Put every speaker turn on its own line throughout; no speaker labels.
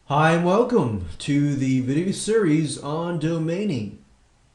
Hi and welcome to the video series on domaining.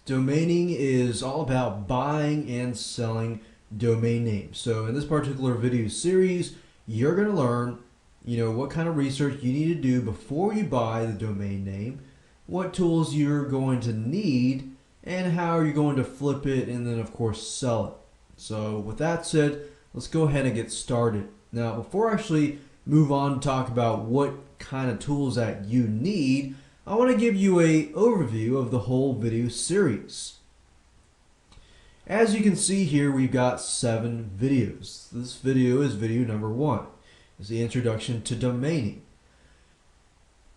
Domaining is all about buying and selling domain names. So in this particular video series, you're going to learn, what kind of research you need to do before you buy the domain name, what tools you're going to need, and how you're going to flip it and then of course sell it. So with that said, let's go ahead and get started. Now, before I actually move on to talk about what kind of tools that you need, I want to give you a overview of the whole video series. As you can see here, we've got 7 videos. This video is video number 1. It's the introduction to domaining.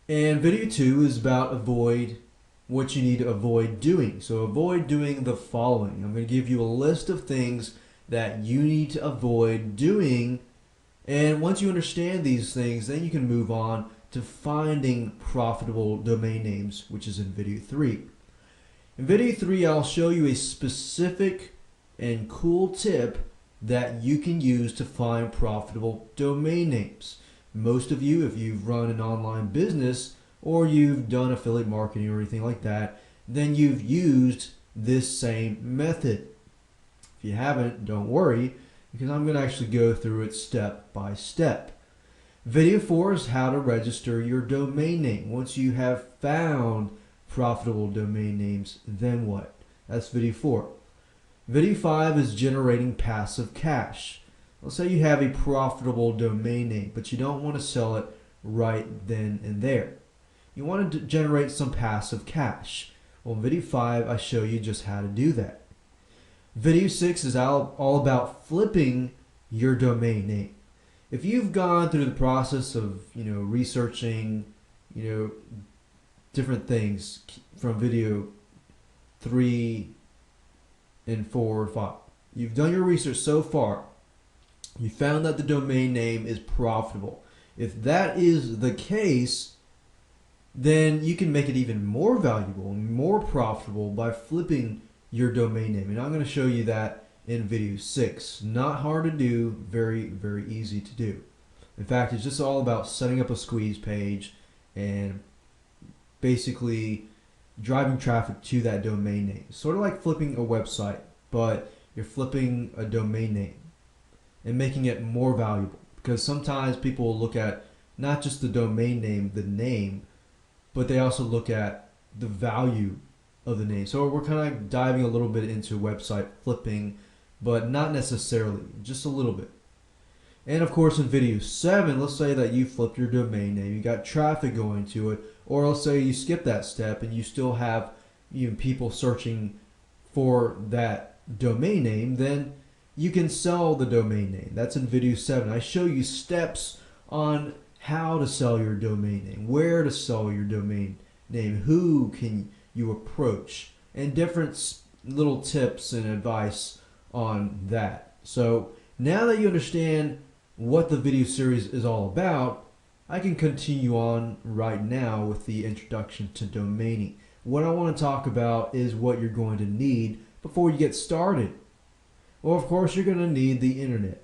And video 2 is about what you need to avoid doing. So avoid doing the following. I'm going to give you a list of things that you need to avoid doing. And once you understand these things, then you can move on to finding profitable domain names, which is in video 3. In video 3, I'll show you a specific and cool tip that you can use to find profitable domain names. Most of you, if you've run an online business or you've done affiliate marketing or anything like that, then you've used this same method. If you haven't, don't worry, because I'm going to actually go through it step by step. Video 4 is how to register your domain name. Once you have found profitable domain names, then what? That's video 4. Video 5 is generating passive cash. Let's say you have a profitable domain name, but you don't want to sell it right then and there. You want to generate some passive cash. Well, in video 5, I show you just how to do that. Video 6 is all about flipping your domain name. If you've gone through the process of, researching, different things from video 3 and 4 or 5, you've done your research so far, you found that the domain name is profitable. If that is the case, then you can make it even more valuable and more profitable by flipping your domain name. And I'm going to show you that in video 6. Not hard to do, very, very easy to do. In fact, it's just all about setting up a squeeze page and basically driving traffic to that domain name. Sort of like flipping a website, but you're flipping a domain name and making it more valuable. Because sometimes people will look at not just the domain name, the name, but they also look at the value of the name. So we're kind of diving a little bit into website flipping, but not necessarily, just a little bit. And of course in video 7, let's say that you flipped your domain name, you got traffic going to it, or let's say you skip that step and you still have people searching for that domain name, then you can sell the domain name. That's in video 7. I show you steps on how to sell your domain name, where to sell your domain name, who can you approach, and different little tips and advice on that. So now that you understand what the video series is all about, I can continue on right now with the introduction to domaining. What I want to talk about is what you're going to need before you get started. Well, of course, you're going to need the internet.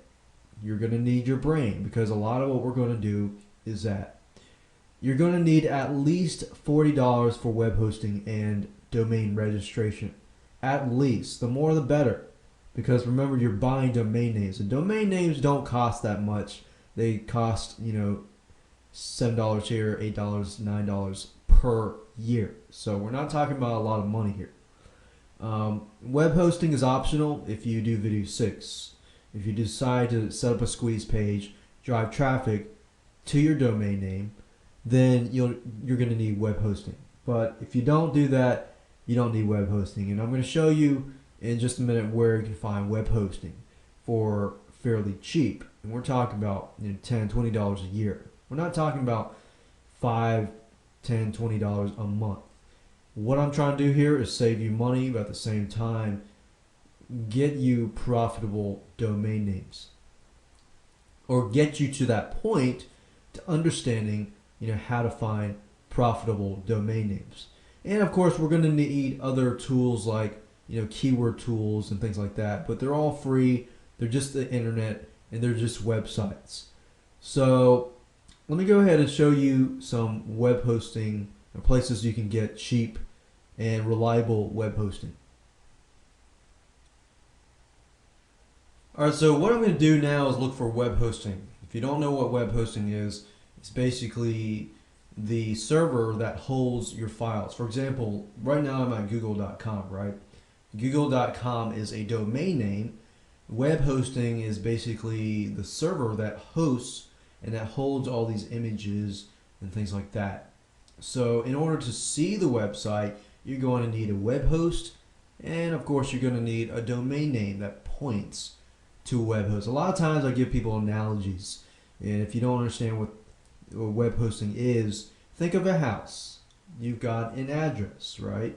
You're going to need your brain, because a lot of what we're going to do is that you're going to need at least $40 for web hosting and domain registration. At least. The more the better. Because remember, you're buying domain names. And domain names don't cost that much. They cost, $7 here, $8, $9 per year. So we're not talking about a lot of money here. Web hosting is optional if you do video 6. If you decide to set up a squeeze page, drive traffic to your domain name, then you're going to need web hosting. But if you don't do that, you don't need web hosting. And I'm going to show you in just a minute where you can find web hosting for fairly cheap. And we're talking about $10, $20 a year. We're not talking about $5, $10, $20 a month. What I'm trying to do here is save you money, but at the same time, get you profitable domain names. Or get you to that point to understanding how to find profitable domain names. And of course, we're going to need other tools like keyword tools and things like that, but they're all free. They're just the internet and they're just websites. So let me go ahead and show you some web hosting places you can get cheap and reliable web hosting. Alright, so what I'm going to do now is look for web hosting. If you don't know what web hosting is, it's basically the server that holds your files. For example, right now I'm at google.com, right? Google.com is a domain name. Web hosting is basically the server that hosts and that holds all these images and things like that. So in order to see the website, you're going to need a web host, and of course you're going to need a domain name that points to a web host. A lot of times I give people analogies, and if you don't understand what web hosting is, think of a house. You've got an address, right?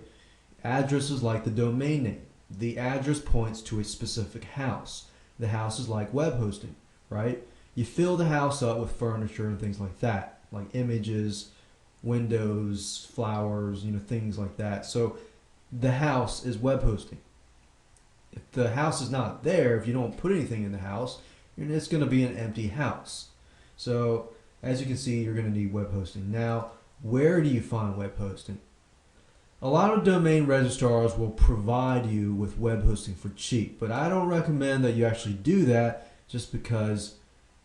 Address is like the domain name. The address points to a specific house. The house is like web hosting, right? You fill the house up with furniture and things like that, like images, windows, flowers, things like that. So the house is web hosting. If the house is not there, if you don't put anything in the house, it's going to be an empty house. So as you can see, you're going to need web hosting. Now, where do you find web hosting? A lot of domain registrars will provide you with web hosting for cheap, but I don't recommend that you actually do that just because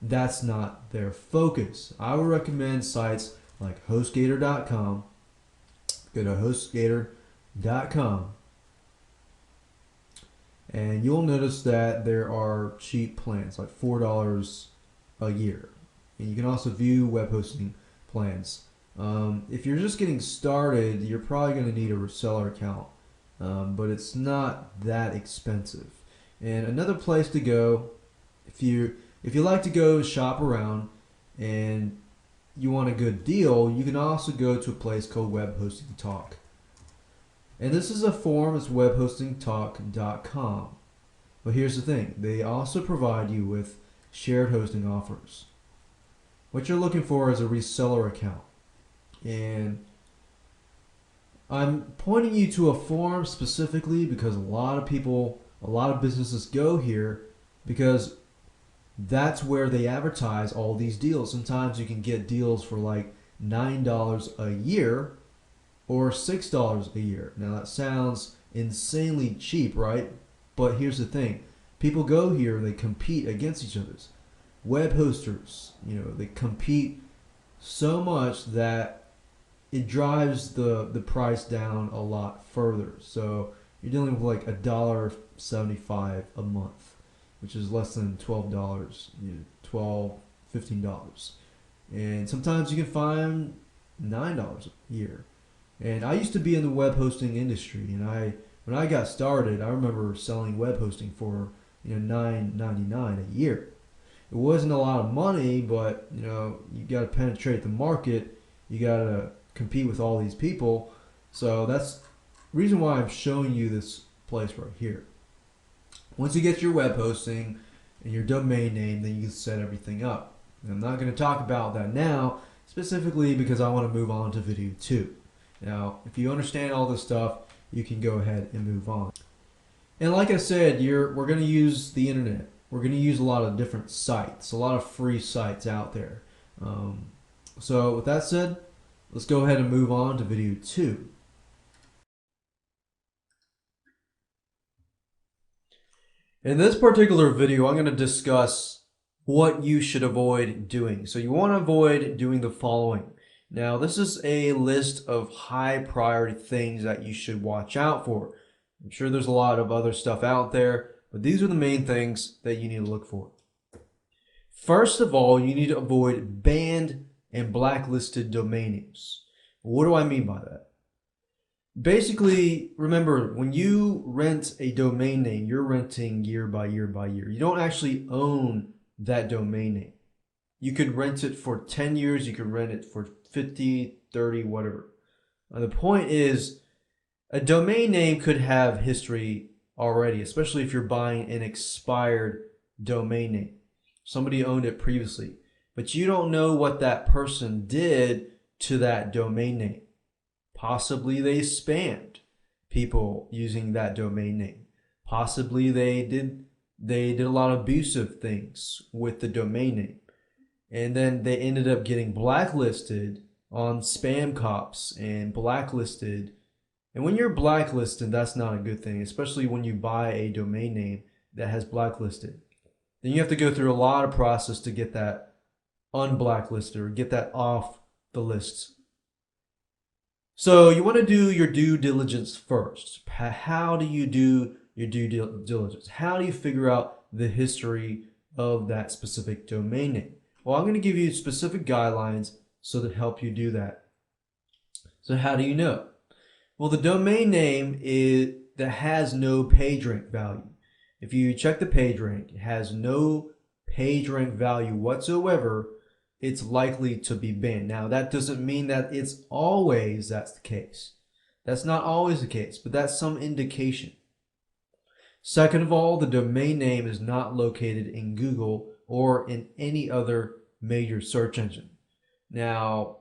that's not their focus. I would recommend sites like HostGator.com. Go to HostGator.com and you'll notice that there are cheap plans, like $4 a year. And you can also view web hosting plans. If you're just getting started, you're probably going to need a reseller account, but it's not that expensive. And another place to go, if you like to go shop around and you want a good deal, you can also go to a place called Web Hosting Talk. And this is a forum, it's webhostingtalk.com. But here's the thing, they also provide you with shared hosting offers. What you're looking for is a reseller account. And I'm pointing you to a forum specifically because a lot of businesses go here because that's where they advertise all these deals. Sometimes you can get deals for like $9 a year or $6 a year. Now that sounds insanely cheap, right? But here's the thing. People go here, they compete against each other. Web hosters, they compete so much that it drives the price down a lot further. So you're dealing with like $1.75 a month, which is less than $12, $12, $15. And sometimes you can find $9 a year. And I used to be in the web hosting industry, and when I got started, I remember selling web hosting for $9.99 a year. It wasn't a lot of money, but you got to penetrate the market. You got to compete with all these people. So that's the reason why I'm showing you this place right here. Once you get your web hosting and your domain name, then you can set everything up. And I'm not going to talk about that now, specifically because I want to move on to video 2. Now, if you understand all this stuff, you can go ahead and move on. And like I said, we're going to use the internet. We're going to use a lot of different sites, a lot of free sites out there. So with that said, let's go ahead and move on to video 2. In this particular video, I'm going to discuss what you should avoid doing. So you want to avoid doing the following. Now, this is a list of high priority things that you should watch out for. I'm sure there's a lot of other stuff out there, but these are the main things that you need to look for. First of all, you need to avoid banned and blacklisted domain names. What do I mean by that? Basically, remember, when you rent a domain name, you're renting year by year by year. You don't actually own that domain name. You could rent it for 10 years, you could rent it for 50, 30, whatever. The point is, a domain name could have history already, especially if you're buying an expired domain name. Somebody owned it previously, but you don't know what that person did to that domain name. Possibly they spammed people using that domain name. Possibly they did a lot of abusive things with the domain name. and then they ended up getting blacklisted on Spam Cops and blacklisted. And when you're blacklisted, that's not a good thing, especially when you buy a domain name that has blacklisted. Then you have to go through a lot of process to get that unblacklisted or get that off the list. So you want to do your due diligence first. How do you do your due diligence? How do you figure out the history of that specific domain name? Well, I'm going to give you specific guidelines so to help you do that. So how do you know? Well, the domain name that has no PageRank value. If you check the PageRank, it has no PageRank value whatsoever, it's likely to be banned. Now, that doesn't mean that that's the case. That's not always the case, but that's some indication. Second of all, the domain name is not located in Google or in any other major search engine. Now,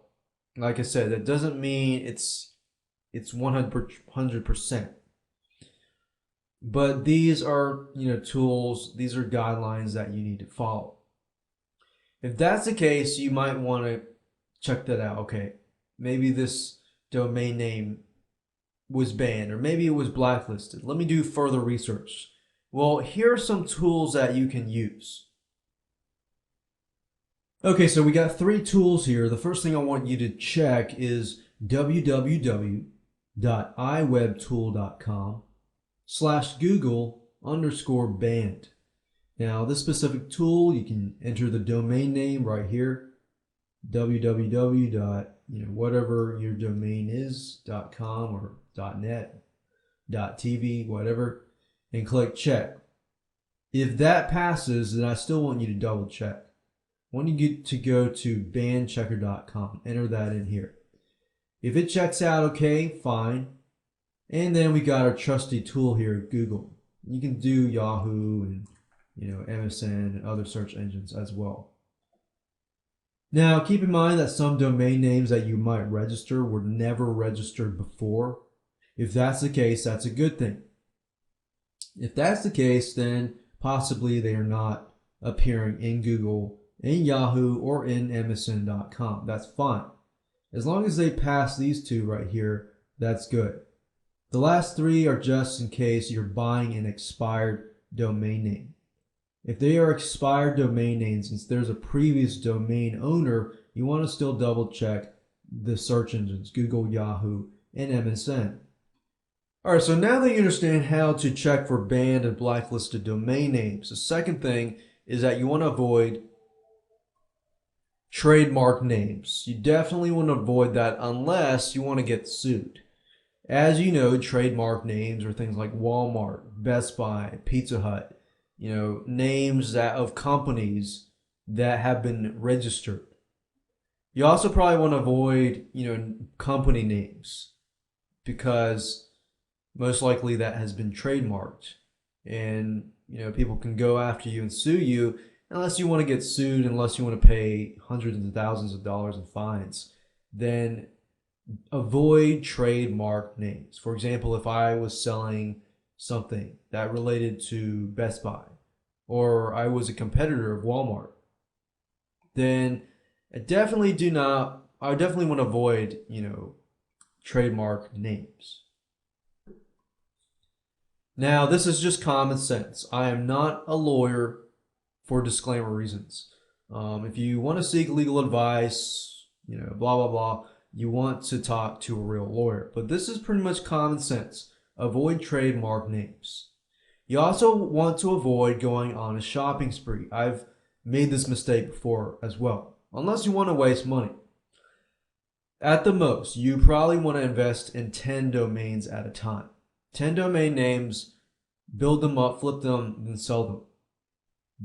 like I said, that doesn't mean it's 100%. But these are, tools, these are guidelines that you need to follow. If that's the case, you might want to check that out. Okay, maybe this domain name was banned, or maybe it was blacklisted. Let me do further research. Well, here are some tools that you can use. Okay, so we got 3 tools here. The first thing I want you to check is www.iwebtool.com/Google_banned. Now, this specific tool, you can enter the domain name right here, www. Whatever your domain is, .com or .net, .tv, whatever, and click check. If that passes, then I still want you to double check. I want you to go to banchecker.com, enter that in here. If it checks out okay, fine. And then we got our trusty tool here, Google. You can do Yahoo and MSN and other search engines as well. Now, keep in mind that some domain names that you might register were never registered before. If that's the case, that's a good thing. If that's the case, then possibly they are not appearing in Google, in Yahoo, or in MSN.com. That's fine. As long as they pass these 2 right here, that's good. The last 3 are just in case you're buying an expired domain name. If they are expired domain names, since there's a previous domain owner, you want to still double check the search engines, Google, Yahoo, and MSN. Alright, so now that you understand how to check for banned and blacklisted domain names, the second thing is that you want to avoid trademark names. You definitely want to avoid that unless you want to get sued. As you know, trademark names are things like Walmart, Best Buy, Pizza Hut, names of companies that have been registered. You also probably want to avoid, company names because most likely that has been trademarked, and people can go after you and sue you unless you want to get sued, unless you want to pay hundreds of thousands of dollars in fines. Then avoid trademark names. For example, if I was selling something that related to Best Buy, or I was a competitor of Walmart, then I definitely want to avoid, trademark names. Now, this is just common sense. I am not a lawyer for disclaimer reasons. If you want to seek legal advice, blah, blah, blah, you want to talk to a real lawyer. But this is pretty much common sense. Avoid trademark names. You also want to avoid going on a shopping spree. I've made this mistake before as well. Unless you want to waste money. At the most, you probably want to invest in 10 domains at a time. 10 domain names, build them up, flip them, then sell them.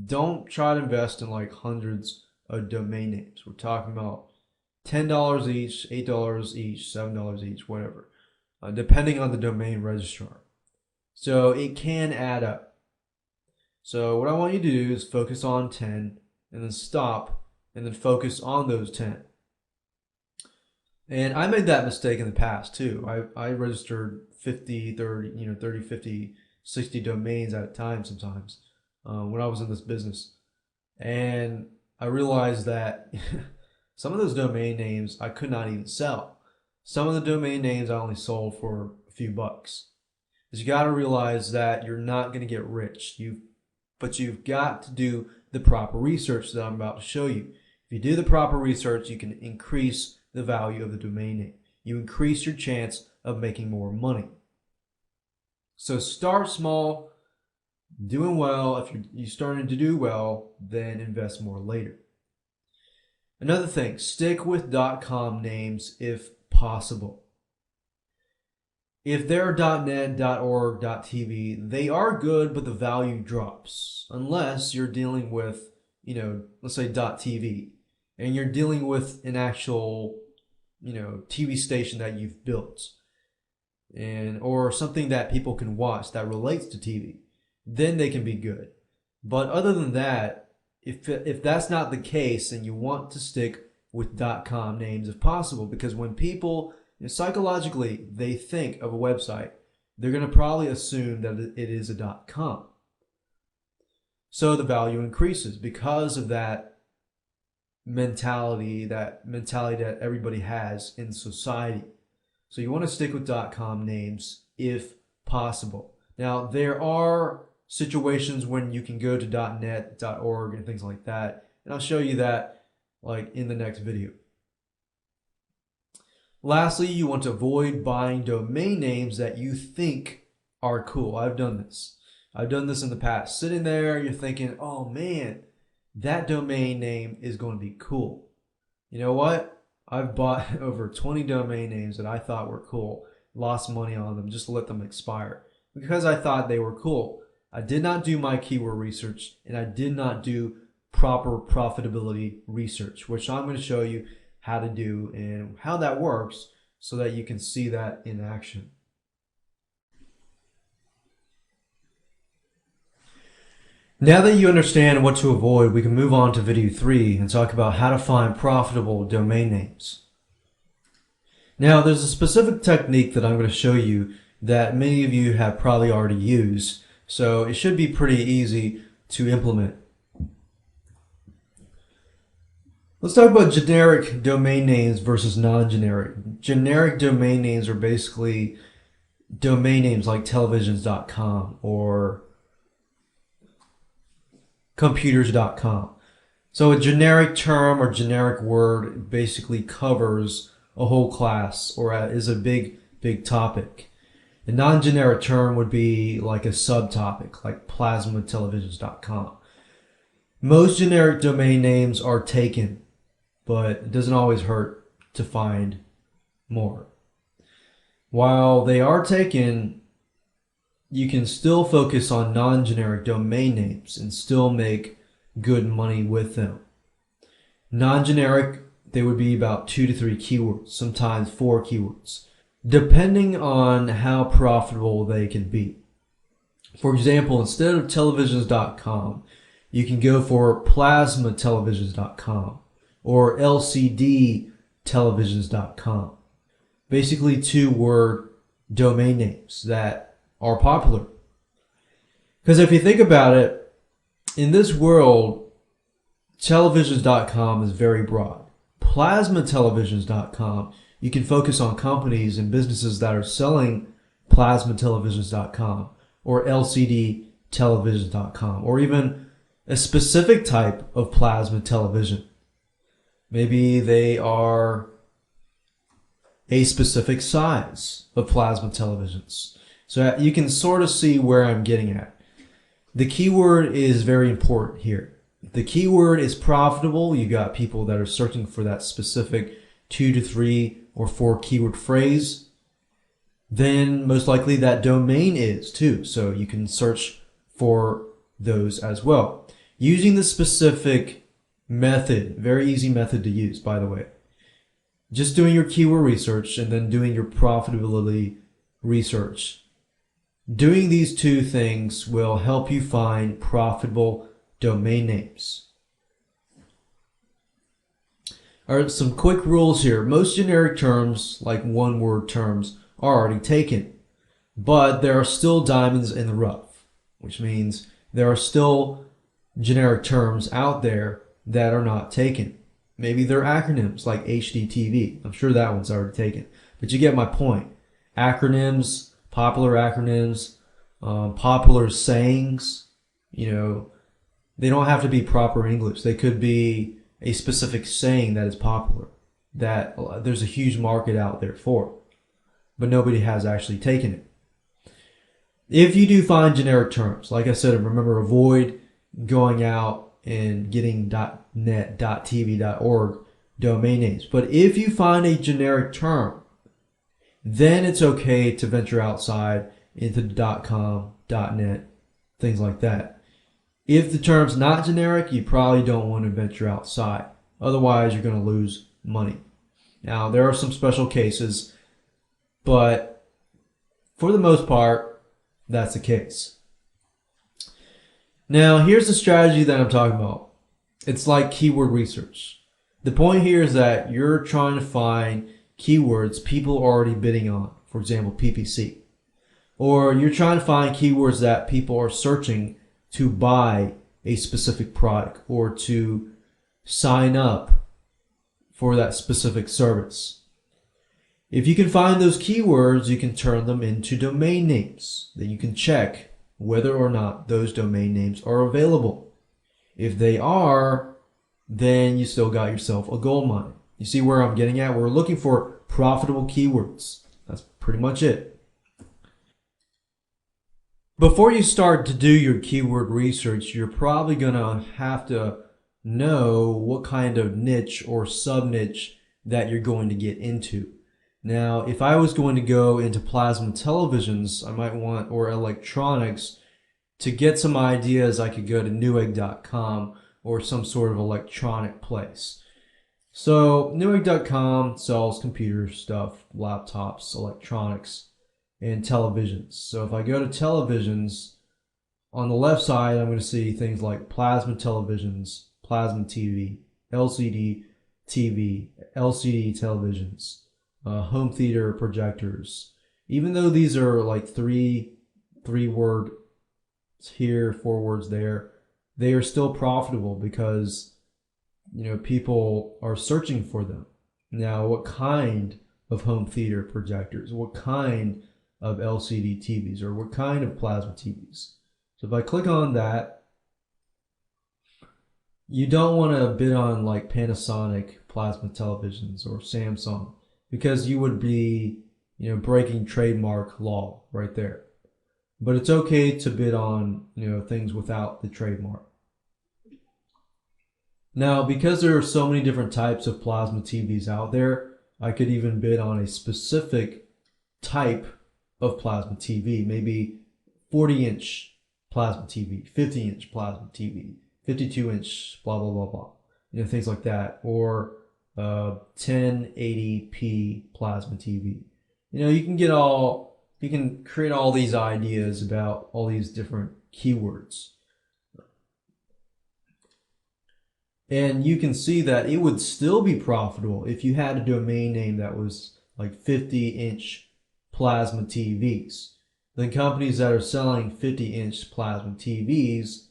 Don't try to invest in like hundreds of domain names. We're talking about $10 each, $8 each, $7 each, whatever, depending on the domain registrar. So it can add up. So what I want you to do is focus on 10 and then stop and then focus on those 10. And I made that mistake in the past too. I registered 50, 30, 50, 60 domains at a time sometimes when I was in this business. And I realized that some of those domain names I could not even sell. Some of the domain names I only sold for a few bucks. But you got to realize that you're not going to get rich. But you've got to do the proper research that I'm about to show you. If you do the proper research, you can increase the value of the domain name. You increase your chance of making more money. So start small, doing well. If you're starting to do well, then invest more later. Another thing, stick with .com names if possible. If they're .net, .org, .tv, they are good, but the value drops unless you're dealing with, let's say .tv, and you're dealing with an actual, TV station that you've built, or something that people can watch that relates to TV. Then they can be good. But other than that, if that's not the case, then you want to stick with .com names if possible, because when people psychologically they think of a website, they're going to probably assume that it is a .com. So the value increases because of that mentality that everybody has in society. So you want to stick with .com names if possible. Now, there are situations when you can go to .net, .org, and things like that, and I'll show you that in the next video. Lastly, you want to avoid buying domain names that you think are cool. I've done this. I've done this in the past. Sitting there, you're thinking, oh man, that domain name is going to be cool. You know what? I've bought over 20 domain names that I thought were cool, lost money on them, just let them expire because I thought they were cool. I did not do my keyword research, and I did not do proper profitability research, which I'm going to show you how to do and how that works so that you can see that in action. Now that you understand what to avoid, we can move on to video 3 and talk about how to find profitable domain names. Now, there's a specific technique that I'm going to show you that many of you have probably already used, so it should be pretty easy to implement. Let's talk about generic domain names versus non-generic. Generic domain names are basically domain names like televisions.com or computers.com. So a generic term or generic word basically covers a whole class or is a big topic. A non-generic term would be like a subtopic, like plasmatelevisions.com. Most generic domain names are taken, but it doesn't always hurt to find more. While they are taken, you can still focus on non-generic domain names and still make good money with them. Non-generic, they would be about 2 to 3 keywords, sometimes 4 keywords, depending on how profitable they can be. For example, instead of televisions.com, you can go for plasmatelevisions.com or lcdtelevisions.com. Basically 2-word domain names that are popular. Because if you think about it, in this world, televisions.com is very broad. Plasmatelevisions.com, you can focus on companies and businesses that are selling plasmatelevisions.com or lcdtelevisions.com or even a specific type of plasma television. Maybe they are a specific size of plasma televisions. So you can sort of see where I'm getting at. The keyword is very important here. If the keyword is profitable, you got people that are searching for that specific 2 to 3 or 4 keyword phrase, then most likely that domain is too. So you can search for those as well. Using the specific method, very easy method to use, by the way. Just doing your keyword research and then doing your profitability research. Doing these 2 things will help you find profitable domain names. All right, some quick rules here. Most generic terms, like 1-word terms, are already taken, but there are still diamonds in the rough, which means there are still generic terms out there that are not taken. Maybe they're acronyms like HDTV. I'm sure that one's already taken. But you get my point. Acronyms, popular sayings, they don't have to be proper English. They could be a specific saying that is popular, that there's a huge market out there for, but nobody has actually taken it. If you do find generic terms, like I said, remember, avoid going out and getting .net, .tv, .org domain names. But if you find a generic term, then it's okay to venture outside into .com, .net, things like that. If the term's not generic, you probably don't want to venture outside. Otherwise, you're going to lose money. Now, there are some special cases, but for the most part, that's the case. Now, here's the strategy that I'm talking about. It's like keyword research. The point here is that you're trying to find keywords people are already bidding on, for example, PPC. Or you're trying to find keywords that people are searching to buy a specific product or to sign up for that specific service. If you can find those keywords, you can turn them into domain names. Then you can check whether or not those domain names are available. If they are, then you still got yourself a gold mine. You see where I'm getting at? We're looking for profitable keywords. That's pretty much it. Before you start to do your keyword research, you're probably going to have to know what kind of niche or sub-niche that you're going to get into. Now, if I was going to go into plasma televisions, I might want, or electronics, to get some ideas, I could go to Newegg.com or some sort of electronic place. So Newegg.com sells computer stuff, laptops, electronics, and televisions. So if I go to televisions, on the left side, I'm going to see things like plasma televisions, plasma TV, LCD TV, LCD televisions, home theater projectors. Even though these are like three words here, 4 words there, they are still profitable because people are searching for them. Now, what kind of home theater projectors? What kind of LCD TVs, or what kind of plasma TVs? So if I click on that, you don't want to bid on like Panasonic plasma televisions or Samsung, because you would be breaking trademark law right there. But it's okay to bid on things without the trademark. Now, because there are so many different types of plasma TVs out there, I could even bid on a specific type of plasma TV, maybe 40-inch plasma TV, 50-inch plasma TV, 52-inch, blah, blah, blah, blah. Things like that. Or 1080p plasma TV. You can create all these ideas about all these different keywords. And you can see that it would still be profitable if you had a domain name that was like 50-inch plasma TVs. Then companies that are selling 50-inch plasma TVs,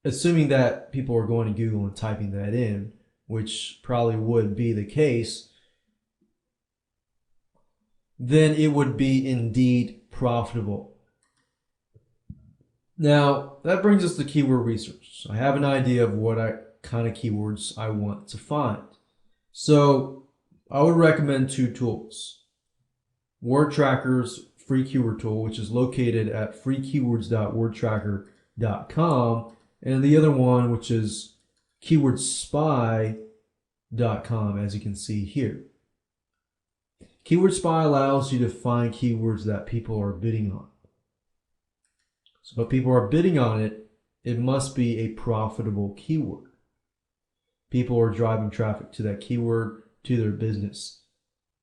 assuming that people are going to Google and typing that in, which probably would be the case, then it would be indeed profitable. Now, that brings us to keyword research. I have an idea of what kind of keywords I want to find. So I would recommend 2 tools. WordTracker's free keyword tool, which is located at freekeywords.wordtracker.com, and the other one, which is keywordspy.com, as you can see here. Keyword Spy allows you to find keywords that people are bidding on. So if people are bidding on it, it must be a profitable keyword. People are driving traffic to that keyword, to their business.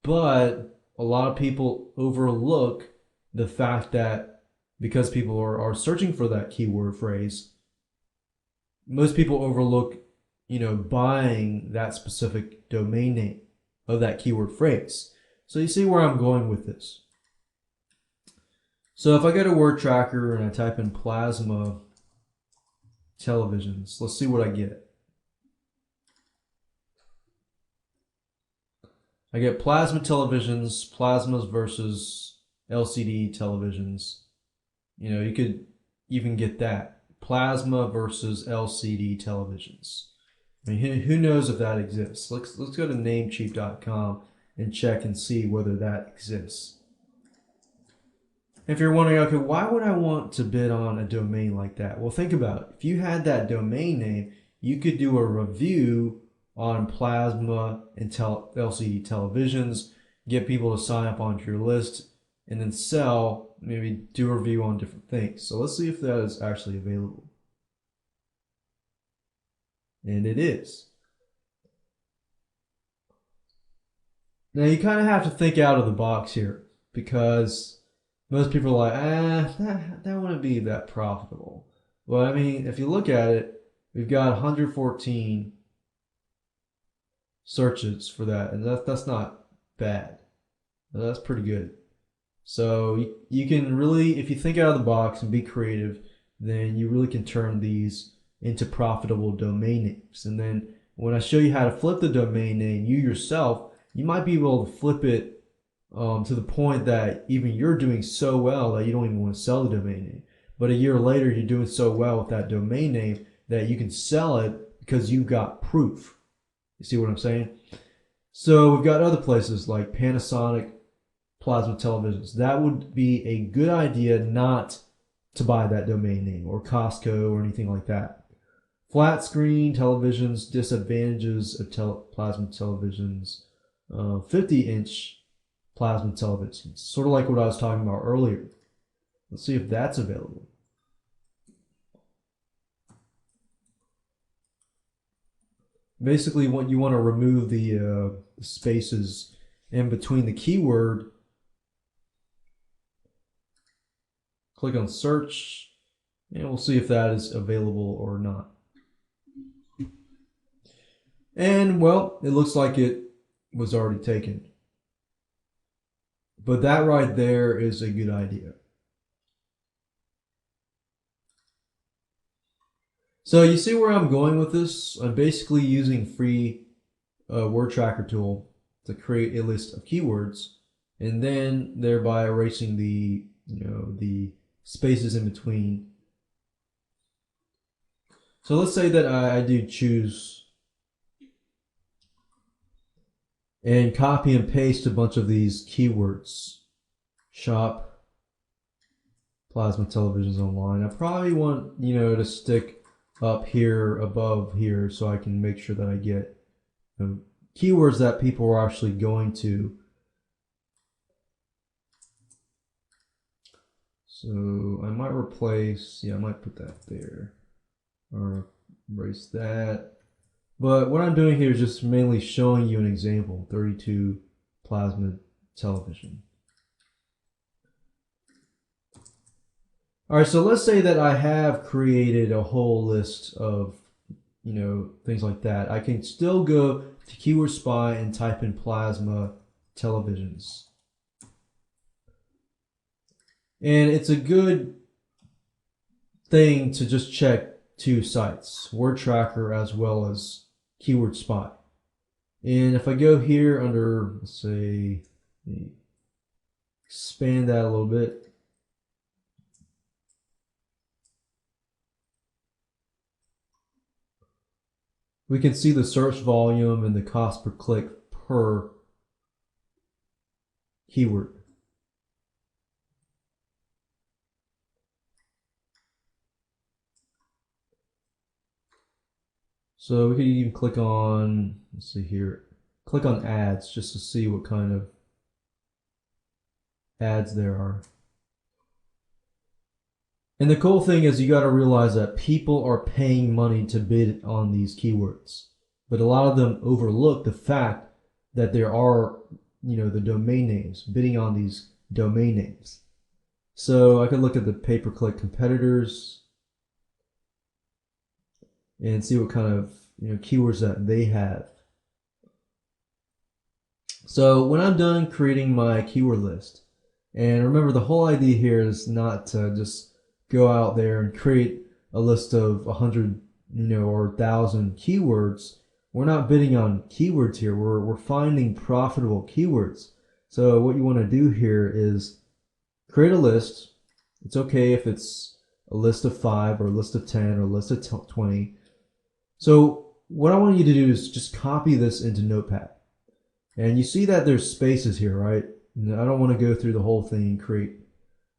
But a lot of people overlook the fact that because people are searching for that keyword phrase, most people overlook, buying that specific domain name of that keyword phrase. So you see where I'm going with this. So if I go to WordTracker and I type in plasma televisions, let's see what I get. I get plasma televisions, plasmas versus LCD televisions. You know, you could even get that. Plasma versus LCD televisions. I mean, who knows if that exists? Let's go to Namecheap.com and check and see whether that exists. If you're wondering, okay, why would I want to bid on a domain like that? Well, think about it. If you had that domain name, you could do a review on plasma and LCD televisions, get people to sign up onto your list, and then sell, maybe do a review on different things. So let's see if that is actually available. And it is. Now you kind of have to think out of the box here because most people are like, that wouldn't be that profitable. Well, I mean, if you look at it, we've got 114 searches for that, and that's not bad. That's pretty good. So you can really, if you think out of the box and be creative, then you really can turn these into profitable domain names. And then when I show you how to flip the domain name, you yourself, you might be able to flip it to the point that even you're doing so well that you don't even want to sell the domain name. But a year later, you're doing so well with that domain name that you can sell it because you've got proof. You see what I'm saying? So we've got other places like Panasonic plasma televisions. That would be a good idea not to buy that domain name, or Costco or anything like that. Flat screen televisions, disadvantages of plasma televisions, 50-inch plasma televisions, sort of like what I was talking about earlier. Let's see if that's available. Basically, what you want to remove the spaces in between the keyword. Click on search, and we'll see if that is available or not. And well, it looks like it was already taken. But that right there is a good idea. So you see where I'm going with this? I'm basically using free word tracker tool to create a list of keywords, and then thereby erasing the the spaces in between. So let's say that I do choose and copy and paste a bunch of these keywords. Shop plasma televisions online. I probably want to stick up here above here so I can make sure that I get keywords that people are actually going to. So I might replace, I might put that there or erase that. But what I'm doing here is just mainly showing you an example, 32 plasma television. All right, so let's say that I have created a whole list of, things like that. I can still go to Keyword Spy and type in plasma televisions. And it's a good thing to just check two sites, Word Tracker as well as Keyword Spy. And if I go here under, let's say, expand that a little bit. We can see the search volume and the cost per click per keyword. So we could even click on, let's see here, click on ads just to see what kind of ads there are. And the cool thing is you got to realize that people are paying money to bid on these keywords. But a lot of them overlook the fact that there are, the domain names, bidding on these domain names. So I can look at the pay-per-click competitors and see what kind of keywords that they have. So when I'm done creating my keyword list, and remember the whole idea here is not to just go out there and create a list of 100 or 1,000 keywords. we're not bidding on keywords here. We're finding profitable keywords. So what you want to do here is create a list. It's okay if it's a list of 5 or a list of 10 or a list of 20. So what I want you to do is just copy this into Notepad. And you see that there's spaces here, right? And I don't want to go through the whole thing and create,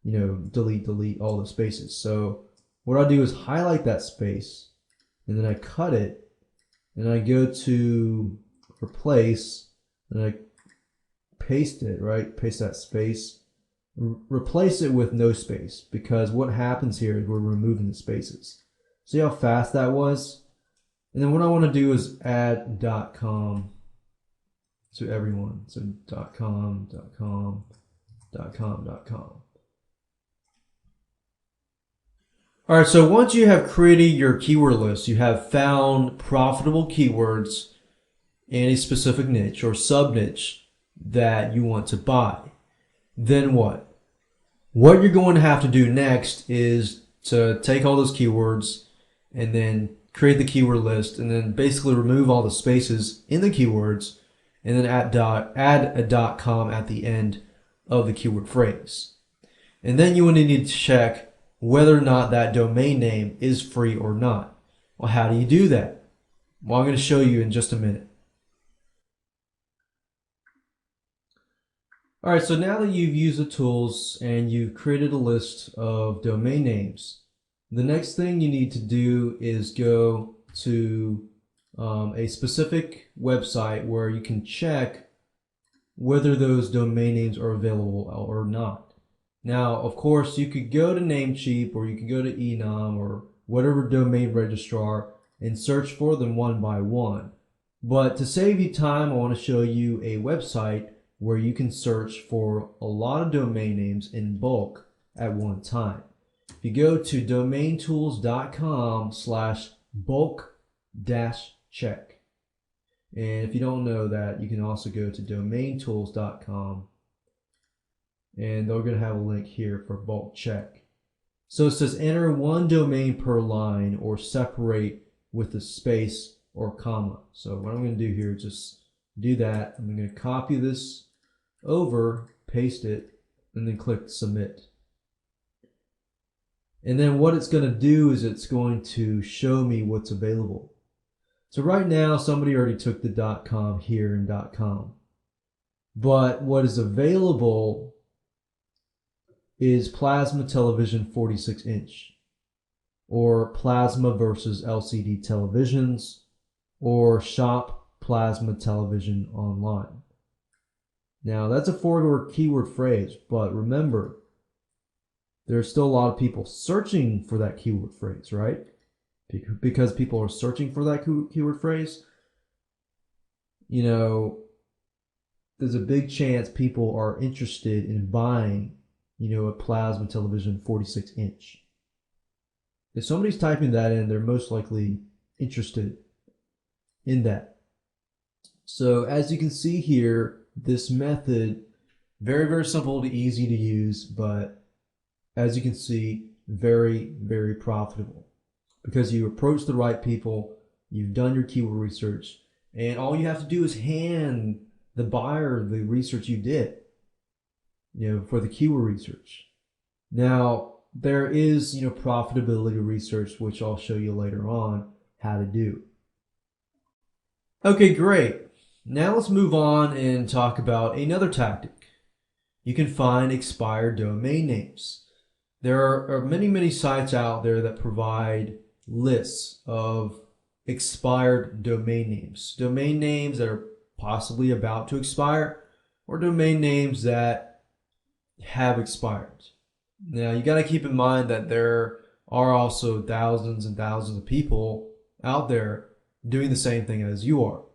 delete all the spaces. So what I'll do is highlight that space, and then I cut it, and I go to replace, and I paste it, right? Paste that space. Replace it with no space, because what happens here is we're removing the spaces. See how fast that was? And then what I want to do is add .com to everyone. So .com, .com, .com, .com. All right, so once you have created your keyword list, you have found profitable keywords in a specific niche or sub niche that you want to buy. Then what? What you're going to have to do next is to take all those keywords and then create the keyword list, and then basically remove all the spaces in the keywords, and then add a .com at the end of the keyword phrase. And then you will need to check whether or not that domain name is free or not. Well, how do you do that? Well, I'm going to show you in just a minute. All right, so now that you've used the tools and you've created a list of domain names, the next thing you need to do is go to a specific website where you can check whether those domain names are available or not. Now, of course, you could go to Namecheap, or you could go to Enom, or whatever domain registrar and search for them one by one. But to save you time, I want to show you a website where you can search for a lot of domain names in bulk at one time. If you go to domaintools.com/bulk-check. And if you don't know that, you can also go to domaintools.com, and they're going to have a link here for bulk check. So it says enter one domain per line, or separate with a space or comma. So what I'm going to do here is just do that. I'm going to copy this over, paste it, and then click submit. And then what it's going to do is it's going to show me what's available. So right now somebody already took the .com here and .com. But what is available is plasma television 46-inch, or plasma versus LCD televisions, or shop plasma television online. Now that's a 4-word keyword phrase, but remember, there's still a lot of people searching for that keyword phrase, right? Because people are searching for that keyword phrase, there's a big chance people are interested in buying, a plasma television 46-inch. If somebody's typing that in, they're most likely interested in that. So as you can see here, this method, very, very simple to easy to use, but as you can see, very, very profitable, because you approach the right people, you've done your keyword research, and all you have to do is hand the buyer the research you did, for the keyword research. Now, there is, profitability research, which I'll show you later on how to do. Okay, great. Now let's move on and talk about another tactic. You can find expired domain names. There are many, many sites out there that provide lists of expired domain names. Domain names that are possibly about to expire, or domain names that have expired. Now you got to keep in mind that there are also thousands and thousands of people out there doing the same thing as you are.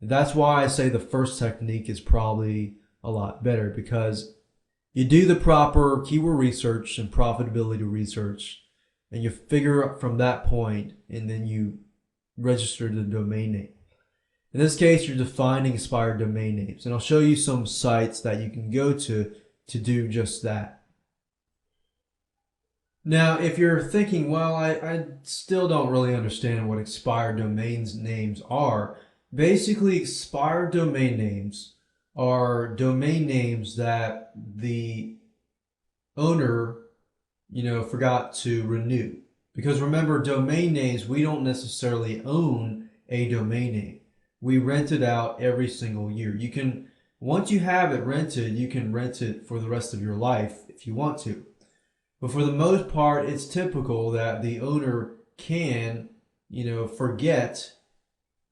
That's why I say the first technique is probably a lot better, because you do the proper keyword research and profitability research, and you figure out from that point, and then you register the domain name. In this case, you're defining expired domain names, and I'll show you some sites that you can go to do just that. Now, if you're thinking, well, I still don't really understand what expired domains names are, basically, expired domain names are domain names that the owner, forgot to renew. Because remember, domain names, we don't necessarily own a domain name. We rent it out every single year. Once you have it rented, you can rent it for the rest of your life if you want to. But for the most part, it's typical that the owner can, forget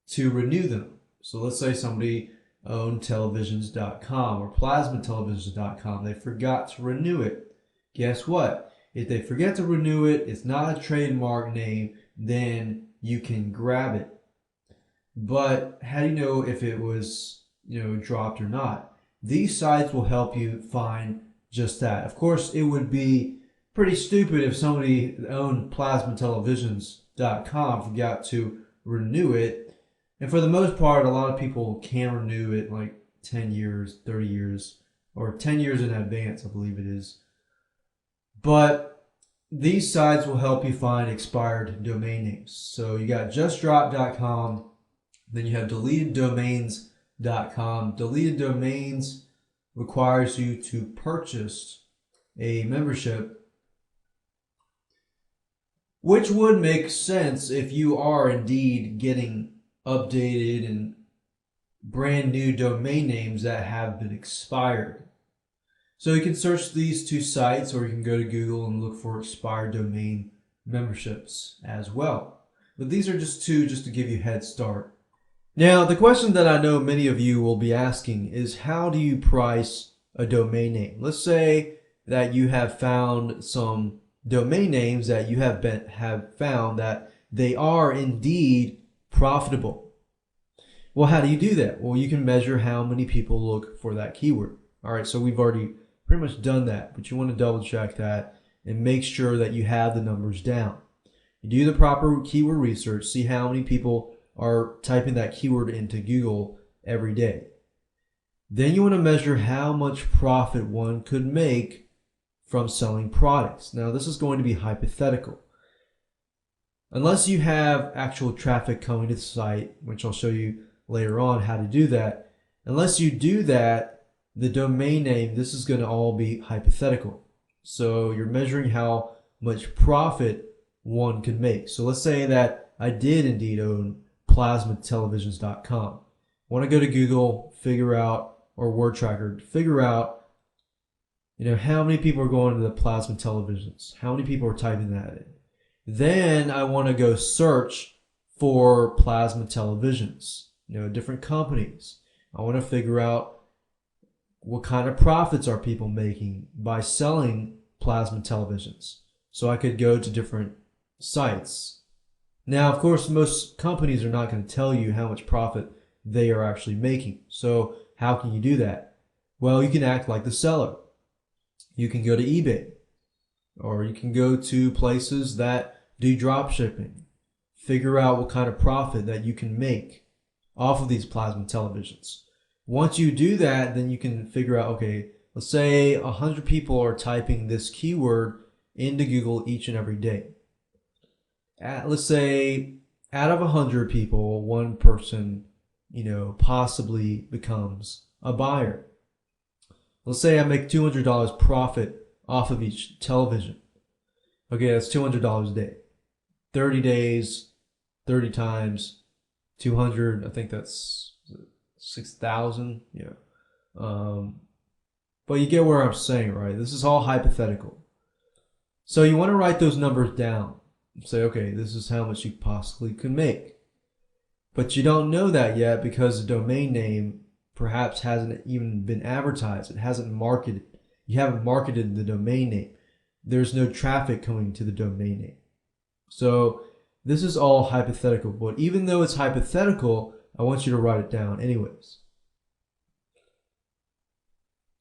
to renew them. So let's say somebody owned televisions.com or plasmatelevisions.com. They forgot to renew it. Guess what? If they forget to renew it, it's not a trademark name, then you can grab it. But how do you know if it was, dropped or not? These sites will help you find just that. Of course, it would be pretty stupid if somebody owned plasmatelevisions.com forgot to renew it. And for the most part, a lot of people can renew it like 10 years, 30 years, or 10 years in advance, I believe it is. But these sites will help you find expired domain names. So you got justdrop.com, then you have deleteddomains.com. Deleted domains requires you to purchase a membership, which would make sense if you are indeed getting updated and brand new domain names that have been expired. So you can search these two sites, or you can go to Google and look for expired domain memberships as well. But these are just two just to give you a head start. Now, the question that I know many of you will be asking is, how do you price a domain name? Let's say that you have found some domain names that you have found that they are indeed profitable. Well, how do you do that? Well, you can measure how many people look for that keyword. All right, so we've already pretty much done that, but you want to double check that and make sure that you have the numbers down. You do the proper keyword research, see how many people are typing that keyword into Google every day. Then you want to measure how much profit one could make from selling products. Now, this is going to be hypothetical. Unless you have actual traffic coming to the site, which I'll show you later on how to do that, unless you do that, the domain name, this is going to all be hypothetical. So you're measuring how much profit one could make. So let's say that I did indeed own plasmatelevisions.com. I want to go to Google, figure out, or Word Tracker, figure out, how many people are going to the plasma televisions, how many people are typing that in. Then I want to go search for plasma televisions, different companies. I want to figure out what kind of profits are people making by selling plasma televisions. So I could go to different sites. Now, of course, most companies are not going to tell you how much profit they are actually making. So how can you do that? Well, you can act like the seller. You can go to eBay, or you can go to places that do drop shipping. Figure out what kind of profit that you can make off of these plasma televisions. Once you do that, then you can figure out, okay, let's say 100 people are typing this keyword into Google each and every day. Let's say out of 100 people, one person, possibly becomes a buyer. Let's say I make $200 profit off of each television. Okay, that's $200 a day. 30 days, 30 times 200, I think that's 6,000. Yeah. But you get where I'm saying, right? This is all hypothetical. So you want to write those numbers down. Say, okay, this is how much you possibly could make. But you don't know that yet because the domain name perhaps hasn't even been advertised. It hasn't marketed. You haven't marketed the domain name. There's no traffic coming to the domain name. So this is all hypothetical. But even though it's hypothetical, I want you to write it down anyways.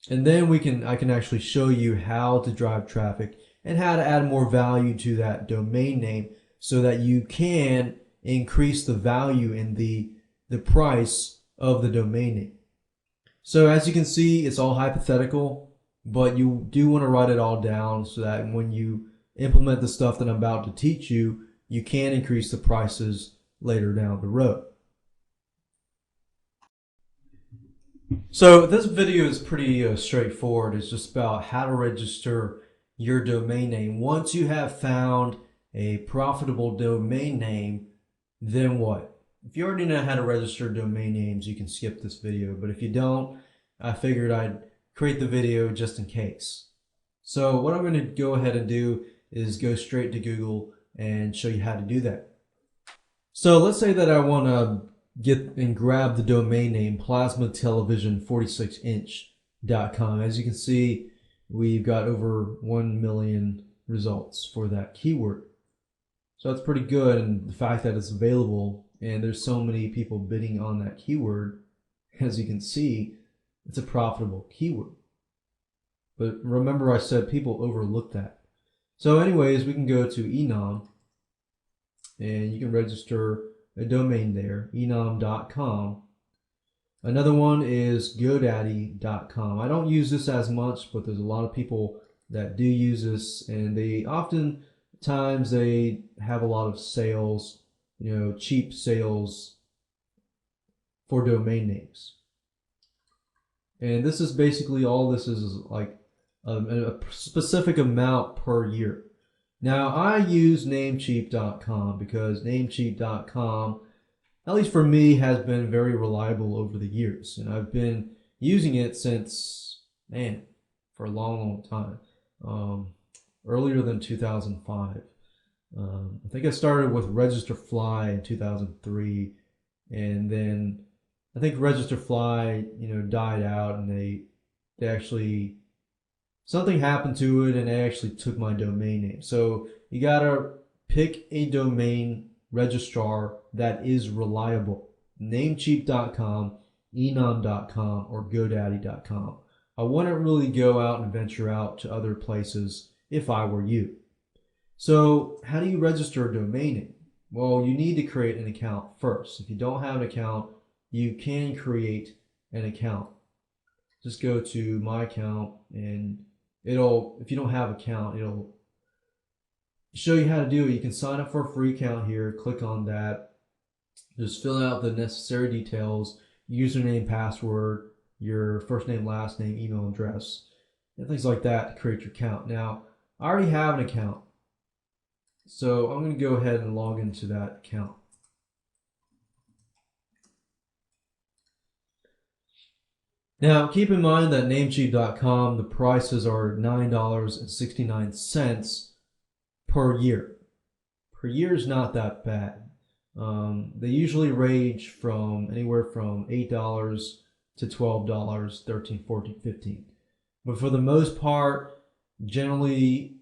And then I can actually show you how to drive traffic and how to add more value to that domain name so that you can increase the value in the price of the domain name. So as you can see, it's all hypothetical, but you do want to write it all down so that when you implement the stuff that I'm about to teach you, you can increase the prices later down the road. So this video is pretty straightforward. It's just about how to register your domain name. Once you have found a profitable domain name, then what? If you already know how to register domain names, you can skip this video. But if you don't, I figured I'd create the video just in case. So what I'm going to go ahead and do is go straight to Google and show you how to do that. So let's say that I want to get and grab the domain name plasmatelevision46inch.com. As you can see, we've got over 1 million results for that keyword. So that's pretty good, and the fact that it's available and there's so many people bidding on that keyword, as you can see, it's a profitable keyword. But remember I said people overlook that. So anyways, we can go to Enom and you can register a domain there, enom.com. Another one is GoDaddy.com. I don't use this as much, but there's a lot of people that do use this, and they oftentimes they have a lot of sales, cheap sales for domain names. And this is basically all this is like a specific amount per year. Now, I use Namecheap.com because Namecheap.com, at least for me, has been very reliable over the years. And I've been using it since, for a long, long time. Earlier than 2005. I think I started with Registerfly in 2003. And then I think Registerfly, died out, and they actually... something happened to it and they actually took my domain name. So you gotta pick a domain registrar that is reliable. Namecheap.com, enom.com, or GoDaddy.com. I wouldn't really go out and venture out to other places if I were you. So how do you register a domain name? Well, you need to create an account first. If you don't have an account, you can create an account. Just go to My Account, and if you don't have an account, it'll show you how to do it. You can sign up for a free account here, click on that, just fill out the necessary details, username, password, your first name, last name, email address, and things like that to create your account. Now, I already have an account, so I'm going to go ahead and log into that account. Now, keep in mind that Namecheap.com, the prices are $9.69 per year. Per year is not that bad. They usually range from anywhere from $8 to $12, $13, $14, $15. But for the most part, generally,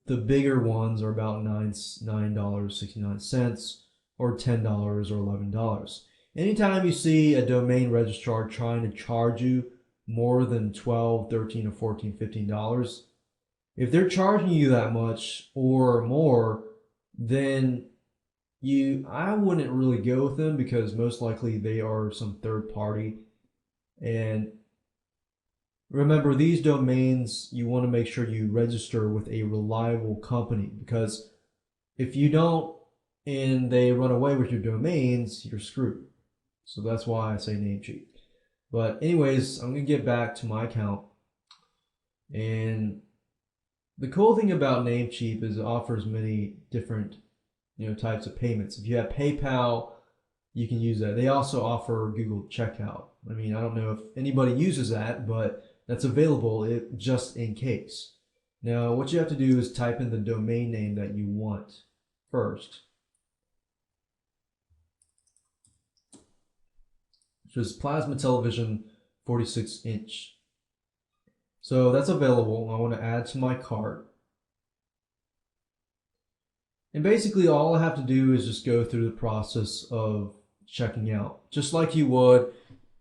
the bigger ones are about $9.69 or $10 or $11. Anytime you see a domain registrar trying to charge you more than $12, $13, or $14, $15, if they're charging you that much or more, then I wouldn't really go with them, because most likely they are some third party. And remember, these domains, you want to make sure you register with a reliable company, because if you don't and they run away with your domains, you're screwed. So that's why I say Namecheap. But anyways, I'm going to get back to my account. And the cool thing about Namecheap is it offers many different types of payments. If you have PayPal, you can use that. They also offer Google Checkout. I mean, I don't know if anybody uses that, but that's available just in case. Now, what you have to do is type in the domain name that you want first, which is Plasma Television 46-inch. So that's available. I want to add to my cart. And basically all I have to do is just go through the process of checking out, just like you would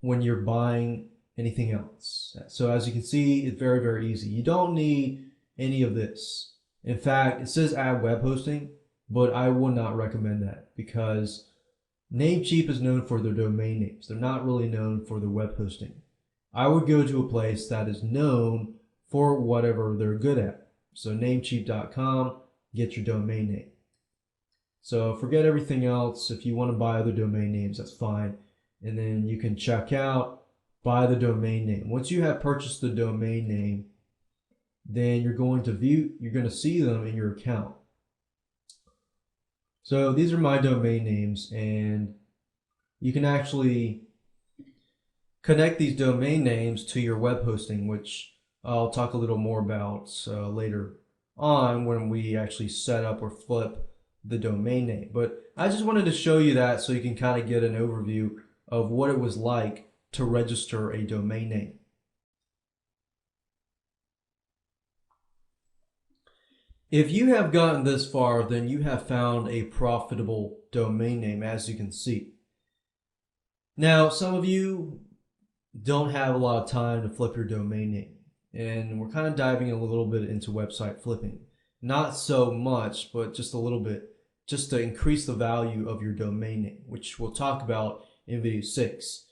when you're buying anything else. So as you can see, it's very, very easy. You don't need any of this. In fact, it says add web hosting, but I would not recommend that, because Namecheap is known for their domain names. They're not really known for the web hosting. I would go to a place that is known for whatever they're good at. So Namecheap.com, get your domain name. So forget everything else. If you want to buy other domain names, that's fine. And then you can check out, buy the domain name. Once you have purchased the domain name, then you're going to see them in your account. So these are my domain names, and you can actually connect these domain names to your web hosting, which I'll talk a little more about later on when we actually set up or flip the domain name. But I just wanted to show you that so you can kind of get an overview of what it was like to register a domain name. If you have gotten this far, then you have found a profitable domain name, as you can see. Now, some of you don't have a lot of time to flip your domain name, and we're kind of diving a little bit into website flipping. Not so much, but just a little bit, just to increase the value of your domain name, which we'll talk about in video 6.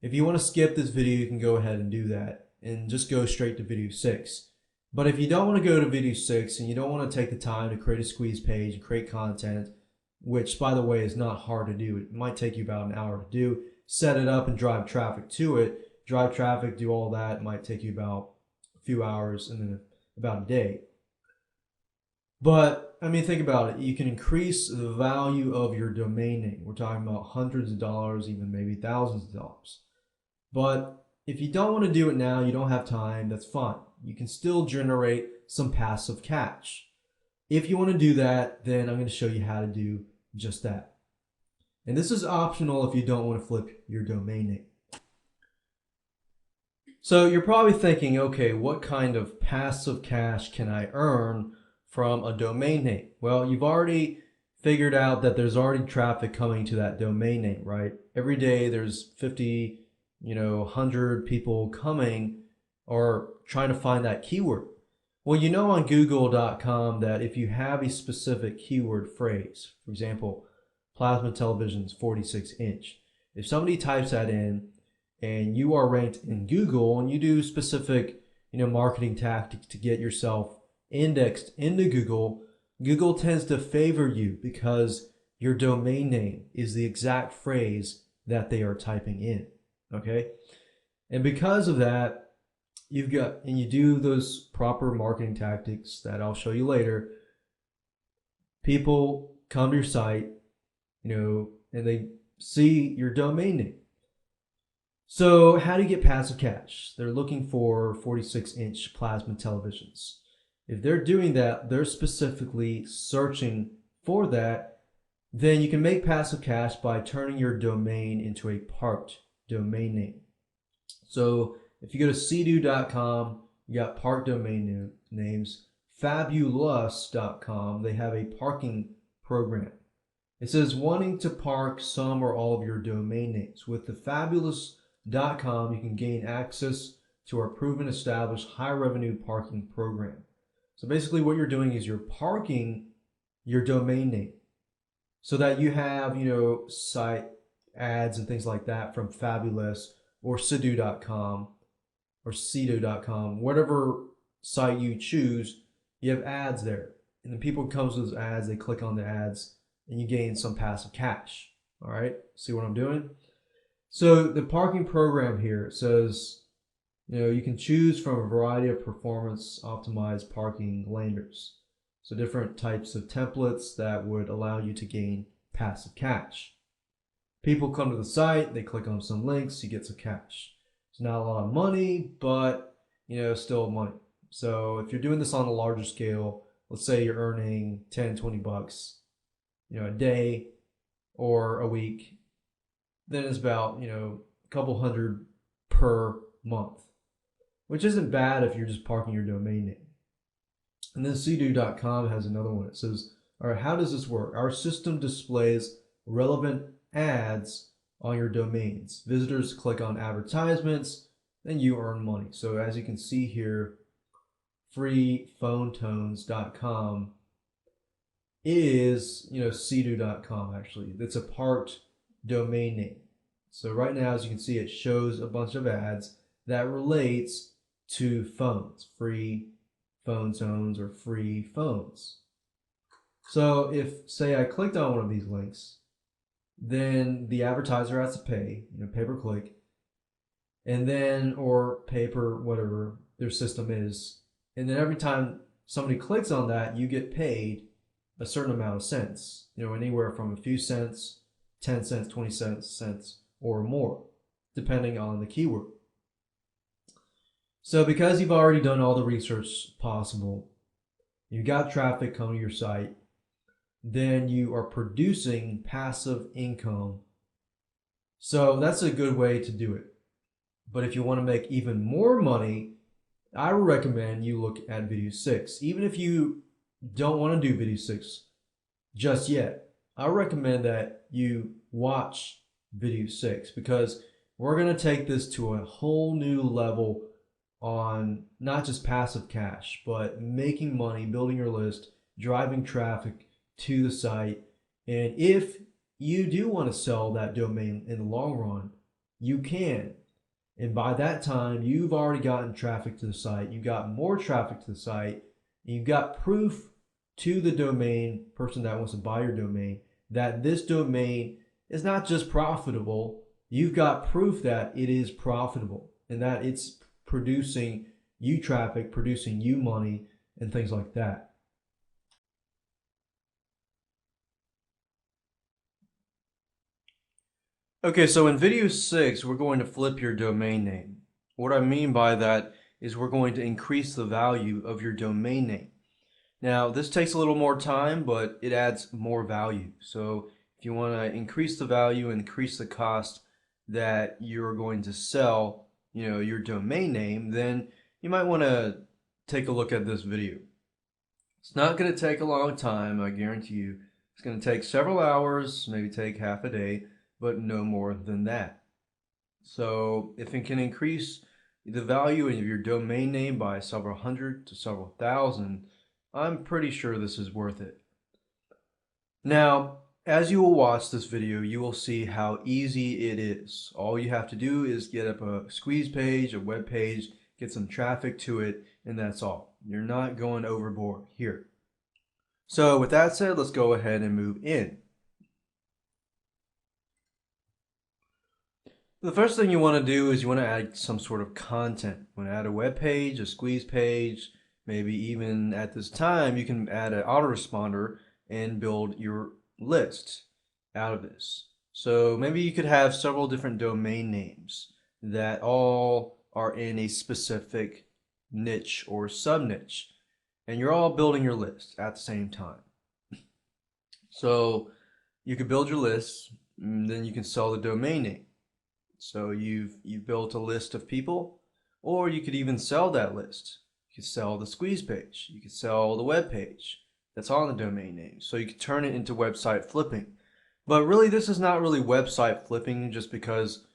If you want to skip this video, you can go ahead and do that and just go straight to video 6. But if you don't want to go to video 6 and you don't want to take the time to create a squeeze page and create content, which by the way is not hard to do, it might take you about an hour to do, set it up and drive traffic to it, drive traffic, do all that, it might take you about a few hours and then about a day. But I mean, think about it. You can increase the value of your domain name. We're talking about hundreds of dollars, even maybe thousands of dollars. But if you don't want to do it now, you don't have time, that's fine. You can still generate some passive cash. If you want to do that, then I'm going to show you how to do just that. And this is optional if you don't want to flip your domain name. So you're probably thinking, okay, what kind of passive cash can I earn from a domain name? Well, you've already figured out that there's already traffic coming to that domain name, right? Every day there's 50, 100 people coming or trying to find that keyword. Well, you know on Google.com that if you have a specific keyword phrase, for example, plasma televisions 46-inch, if somebody types that in and you are ranked in Google and you do specific, marketing tactics to get yourself indexed into Google, Google tends to favor you because your domain name is the exact phrase that they are typing in, okay? And because of that, you do those proper marketing tactics that I'll show you later, people come to your site, and they see your domain name. So how do you get passive cash? They're looking for 46-inch plasma televisions. If they're doing that, they're specifically searching for that, then you can make passive cash by turning your domain into a parked domain name. So if you go to Sea-Doo.com, you got parked domain names. Fabulous.com, they have a parking program. It says wanting to park some or all of your domain names. With the Fabulous.com, you can gain access to our proven established high revenue parking program. So basically what you're doing is you're parking your domain name so that you have, site ads and things like that from Fabulous or Sea-Doo.com or Sea-Doo.com, whatever site you choose, you have ads there. And then people come to those ads, they click on the ads, and you gain some passive cash. All right, see what I'm doing? So the parking program here, it says, you can choose from a variety of performance optimized parking landers. So different types of templates that would allow you to gain passive cash. People come to the site, they click on some links, you get some cash. It's not a lot of money, but still money. So if you're doing this on a larger scale, let's say you're earning 10, 20 bucks, a day or a week, then it's about, a couple hundred per month, which isn't bad if you're just parking your domain name. And then Sea-Doo.com has another one. It says, all right, how does this work? Our system displays relevant ads on your domains. Visitors click on advertisements, then you earn money. So as you can see here, freephonetones.com is, Sea-Doo.com actually. It's a parked domain name. So right now, as you can see, it shows a bunch of ads that relates to phones, free phone tones or free phones. So if, say, I clicked on one of these links, then the advertiser has to pay, pay per click, and then, or pay per whatever their system is. And then every time somebody clicks on that, you get paid a certain amount of cents, anywhere from a few cents, 10 cents, 20 cents, or more, depending on the keyword. So because you've already done all the research possible, you got traffic coming to your site, then you are producing passive income. So that's a good way to do it. But if you want to make even more money, I would recommend you look at video 6. Even if you don't want to do video 6 just yet, I recommend that you watch video 6, because we're going to take this to a whole new level on not just passive cash, but making money, building your list, driving traffic to the site. And if you do want to sell that domain in the long run, you can. And by that time, you've already gotten traffic to the site. You got more traffic to the site. And you've got proof to the domain person that wants to buy your domain that this domain is not just profitable. You've got proof that it is profitable and that it's producing you traffic, producing you money, and things like that. Okay, so in video 6, we're going to flip your domain name. What I mean by that is we're going to increase the value of your domain name. Now, this takes a little more time, but it adds more value. So if you want to increase the value and increase the cost that you're going to sell, your domain name, then you might want to take a look at this video. It's not going to take a long time, I guarantee you. It's going to take several hours, maybe take half a day, but no more than that. So if it can increase the value of your domain name by several hundred to several thousand, I'm pretty sure this is worth it. Now, as you will watch this video, you will see how easy it is. All you have to do is get up a squeeze page, a web page, get some traffic to it, and that's all. You're not going overboard here. So with that said, let's go ahead and move in. The first thing you want to do is you want to add some sort of content. You want to add a web page, a squeeze page, maybe even at this time you can add an autoresponder and build your list out of this. So maybe you could have several different domain names that all are in a specific niche or sub-niche, and you're all building your list at the same time. So you could build your list, and then you can sell the domain name. So you've built a list of people, or you could even sell that list. You could sell the squeeze page. You could sell the web page that's on the domain name. So you could turn it into website flipping. But really, this is not really website flipping, just because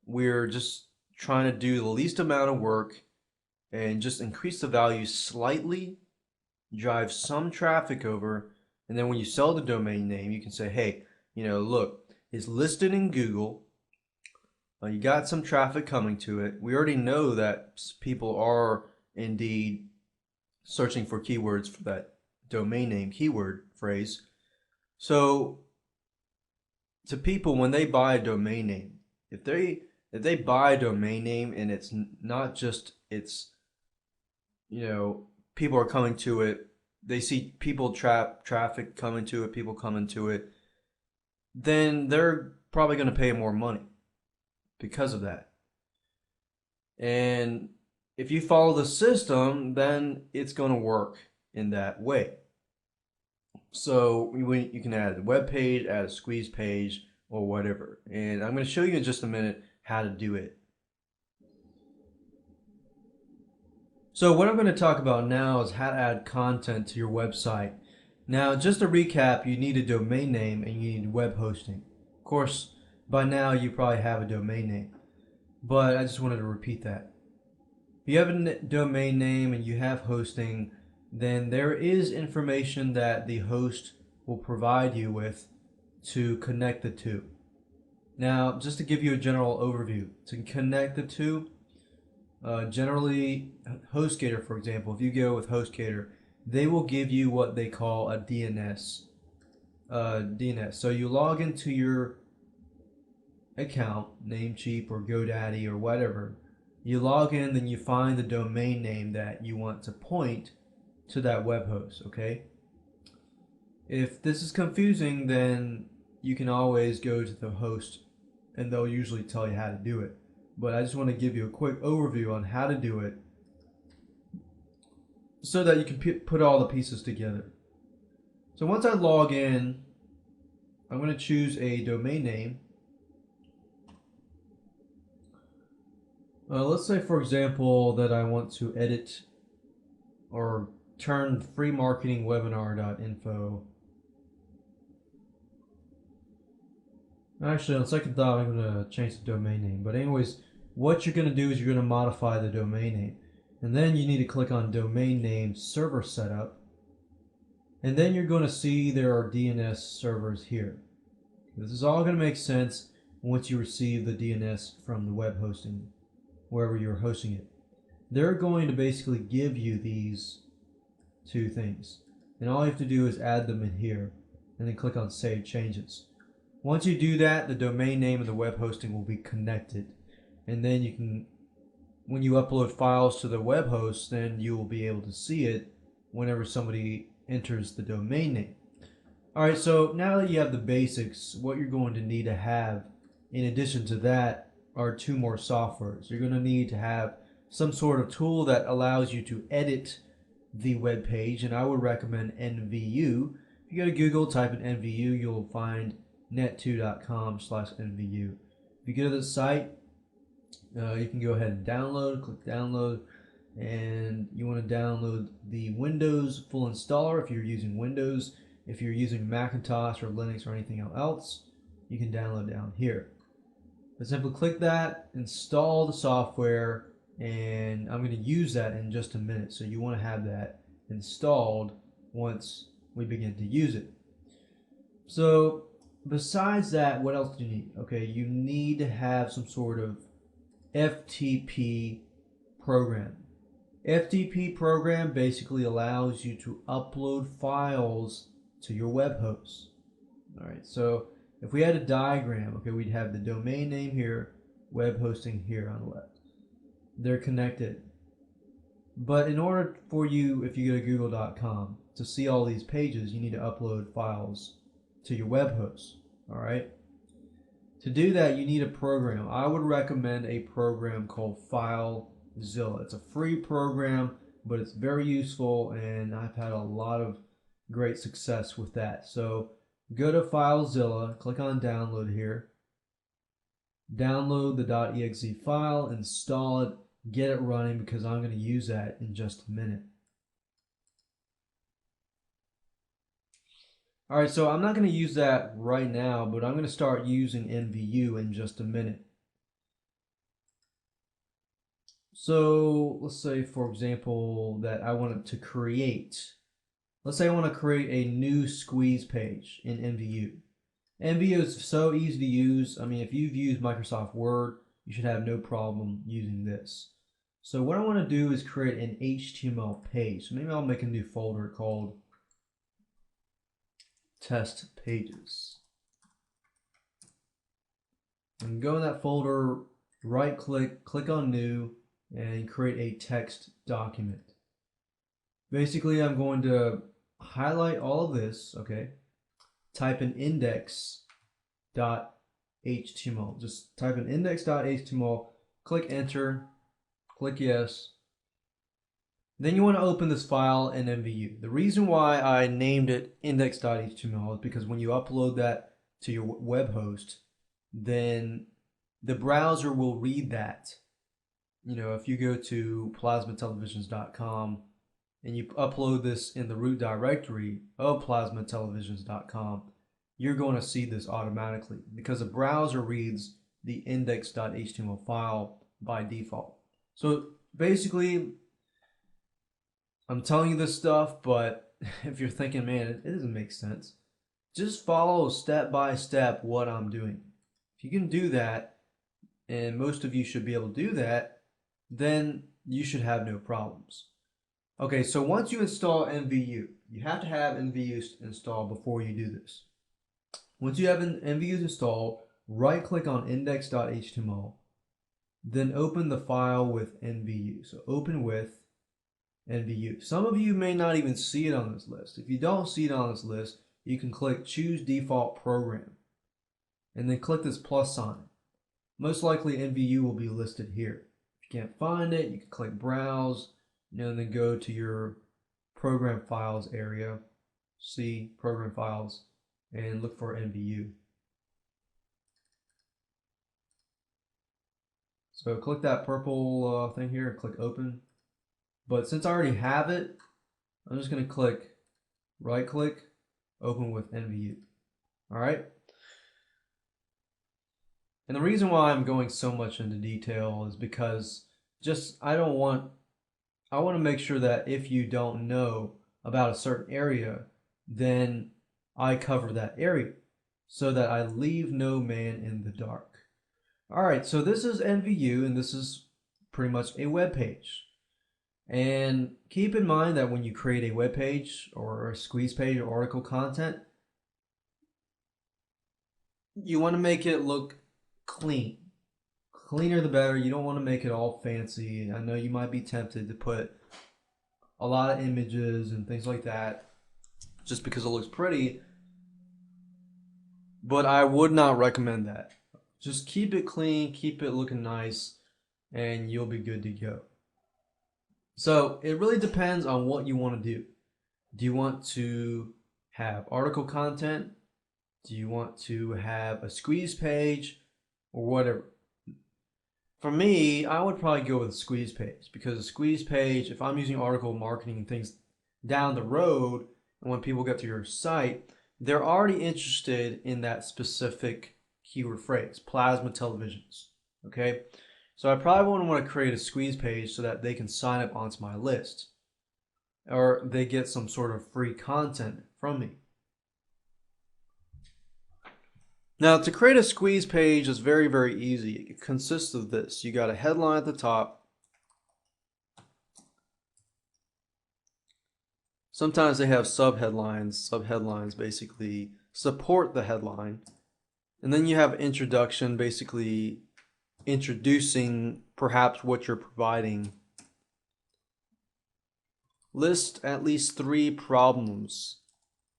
we're just trying to do the least amount of work and just increase the value slightly, drive some traffic over, and then when you sell the domain name, you can say, hey, look, it's listed in Google. You got some traffic coming to it. We already know that people are indeed searching for keywords for that domain name keyword phrase. So to people, when they buy a domain name, if they buy a domain name and it's not just people are coming to it, they see people traffic coming to it, people coming to it, then they're probably going to pay more money because of that. And if you follow the system, then it's going to work in that way. So you can add a web page, add a squeeze page, or whatever. And I'm going to show you in just a minute how to do it. So what I'm going to talk about now is how to add content to your website. Now, just to recap, you need a domain name and you need web hosting. Of course, by now you probably have a domain name, but I just wanted to repeat that. If you have a domain name and you have hosting, then there is information that the host will provide you with to connect the two. Now, just to give you a general overview, to connect the two, generally HostGator, for example, if you go with HostGator, they will give you what they call a DNS. DNS. So you log into your account, Namecheap or GoDaddy or whatever. You log in, then you find the domain name that you want to point to that web host, okay? If this is confusing, then you can always go to the host and they'll usually tell you how to do it. But I just want to give you a quick overview on how to do it so that you can put all the pieces together. So once I log in, I'm going to choose a domain name. Let's say, for example, that I want to edit or turn freemarketingwebinar.info. Actually, on second thought, I'm going to change the domain name. But anyways, what you're going to do is you're going to modify the domain name. And then you need to click on domain name server setup. And then you're going to see there are DNS servers here. This is all going to make sense once you receive the DNS from the web hosting, wherever you're hosting it. They're going to basically give you these two things. And all you have to do is add them in here and then click on Save Changes. Once you do that, the domain name of the web hosting will be connected. And then you can, when you upload files to the web host, then you will be able to see it whenever somebody enters the domain name. Alright, so now that you have the basics, what you're going to need to have in addition to that are two more softwares. You're going to need to have some sort of tool that allows you to edit the web page, and I would recommend NVU. If you go to Google, type in NVU, you'll find net2.com/NVU. If you go to the site, you can go ahead and download, click download, and you want to download the Windows full installer if you're using Windows. If you're using Macintosh or Linux or anything else, you can download down here. But simply click that, install the software, and I'm going to use that in just a minute. So you want to have that installed once we begin to use it. So besides that, what else do you need? Okay, you need to have some sort of FTP program. FTP program basically allows you to upload files to your web host. Alright, so if we had a diagram, okay, we'd have the domain name here, web hosting here on the left. They're connected. But in order for you, if you go to google.com, to see all these pages, you need to upload files to your web host. Alright? To do that, you need a program. I would recommend a program called FileZilla. It's a free program, but it's very useful, and I've had a lot of great success with that. So go to FileZilla, click on download here, download the .exe file, install it, get it running, because I'm going to use that in just a minute. Alright, so I'm not going to use that right now, but I'm going to start using NVU in just a minute. So let's say, for example, that I wanted to create, let's say I want to create a new squeeze page in NVU. NVU is so easy to use. I mean, if you've used Microsoft Word, you should have no problem using this. So what I want to do is create an HTML page. So maybe I'll make a new folder called Test Pages. And go in that folder, right click, click on New, and create a text document. Basically, I'm going to highlight all of this, okay? Type in index.html. Just type in index.html, click enter, click yes. Then you want to open this file in NVU. The reason why I named it index.html is because when you upload that to your web host, then the browser will read that. You know, if you go to plasmatelevisions.com and you upload this in the root directory of plasmatelevisions.com, you're going to see this automatically because the browser reads the index.html file by default. So basically, I'm telling you this stuff, but if you're thinking, man, it doesn't make sense, just follow step by step what I'm doing. If you can do that, and most of you should be able to do that, then you should have no problems. Okay, so once you install NVU, you have to have NVU installed before you do this. Once you have NVU installed, right click on index.html, then open the file with NVU. So open with NVU. Some of you may not even see it on this list. If you don't see it on this list, you can click choose default program and then click this plus sign. Most likely NVU will be listed here. If you can't find it, you can click browse and then go to your program files area, see program files, and look for NVU. So click that purple thing here and click open. But since I already have it, I'm just going to click right click, open with NVU. All right. And the reason why I'm going so much into detail is because I want to make sure that if you don't know about a certain area, then I cover that area so that I leave no man in the dark. All right, so this is NVU and this is pretty much a web page. And keep in mind that when you create a web page or a squeeze page or article content, you want to make it look clean. Cleaner the better. You don't want to make it all fancy. I know you might be tempted to put a lot of images and things like that just because it looks pretty, but I would not recommend that. Just keep it clean, keep it looking nice, and you'll be good to go. So it really depends on what you want to do. Do you want to have article content? Do you want to have a squeeze page or whatever? For me, I would probably go with a squeeze page because a squeeze page, if I'm using article marketing and things down the road, and when people get to your site, they're already interested in that specific keyword phrase, plasma televisions. Okay, so I probably wouldn't want to create a squeeze page so that they can sign up onto my list or they get some sort of free content from me. Now, to create a squeeze page is very, very easy. It consists of this. You got a headline at the top. Sometimes they have subheadlines. Subheadlines basically support the headline. And then you have introduction, basically introducing perhaps what you're providing. List at least 3 problems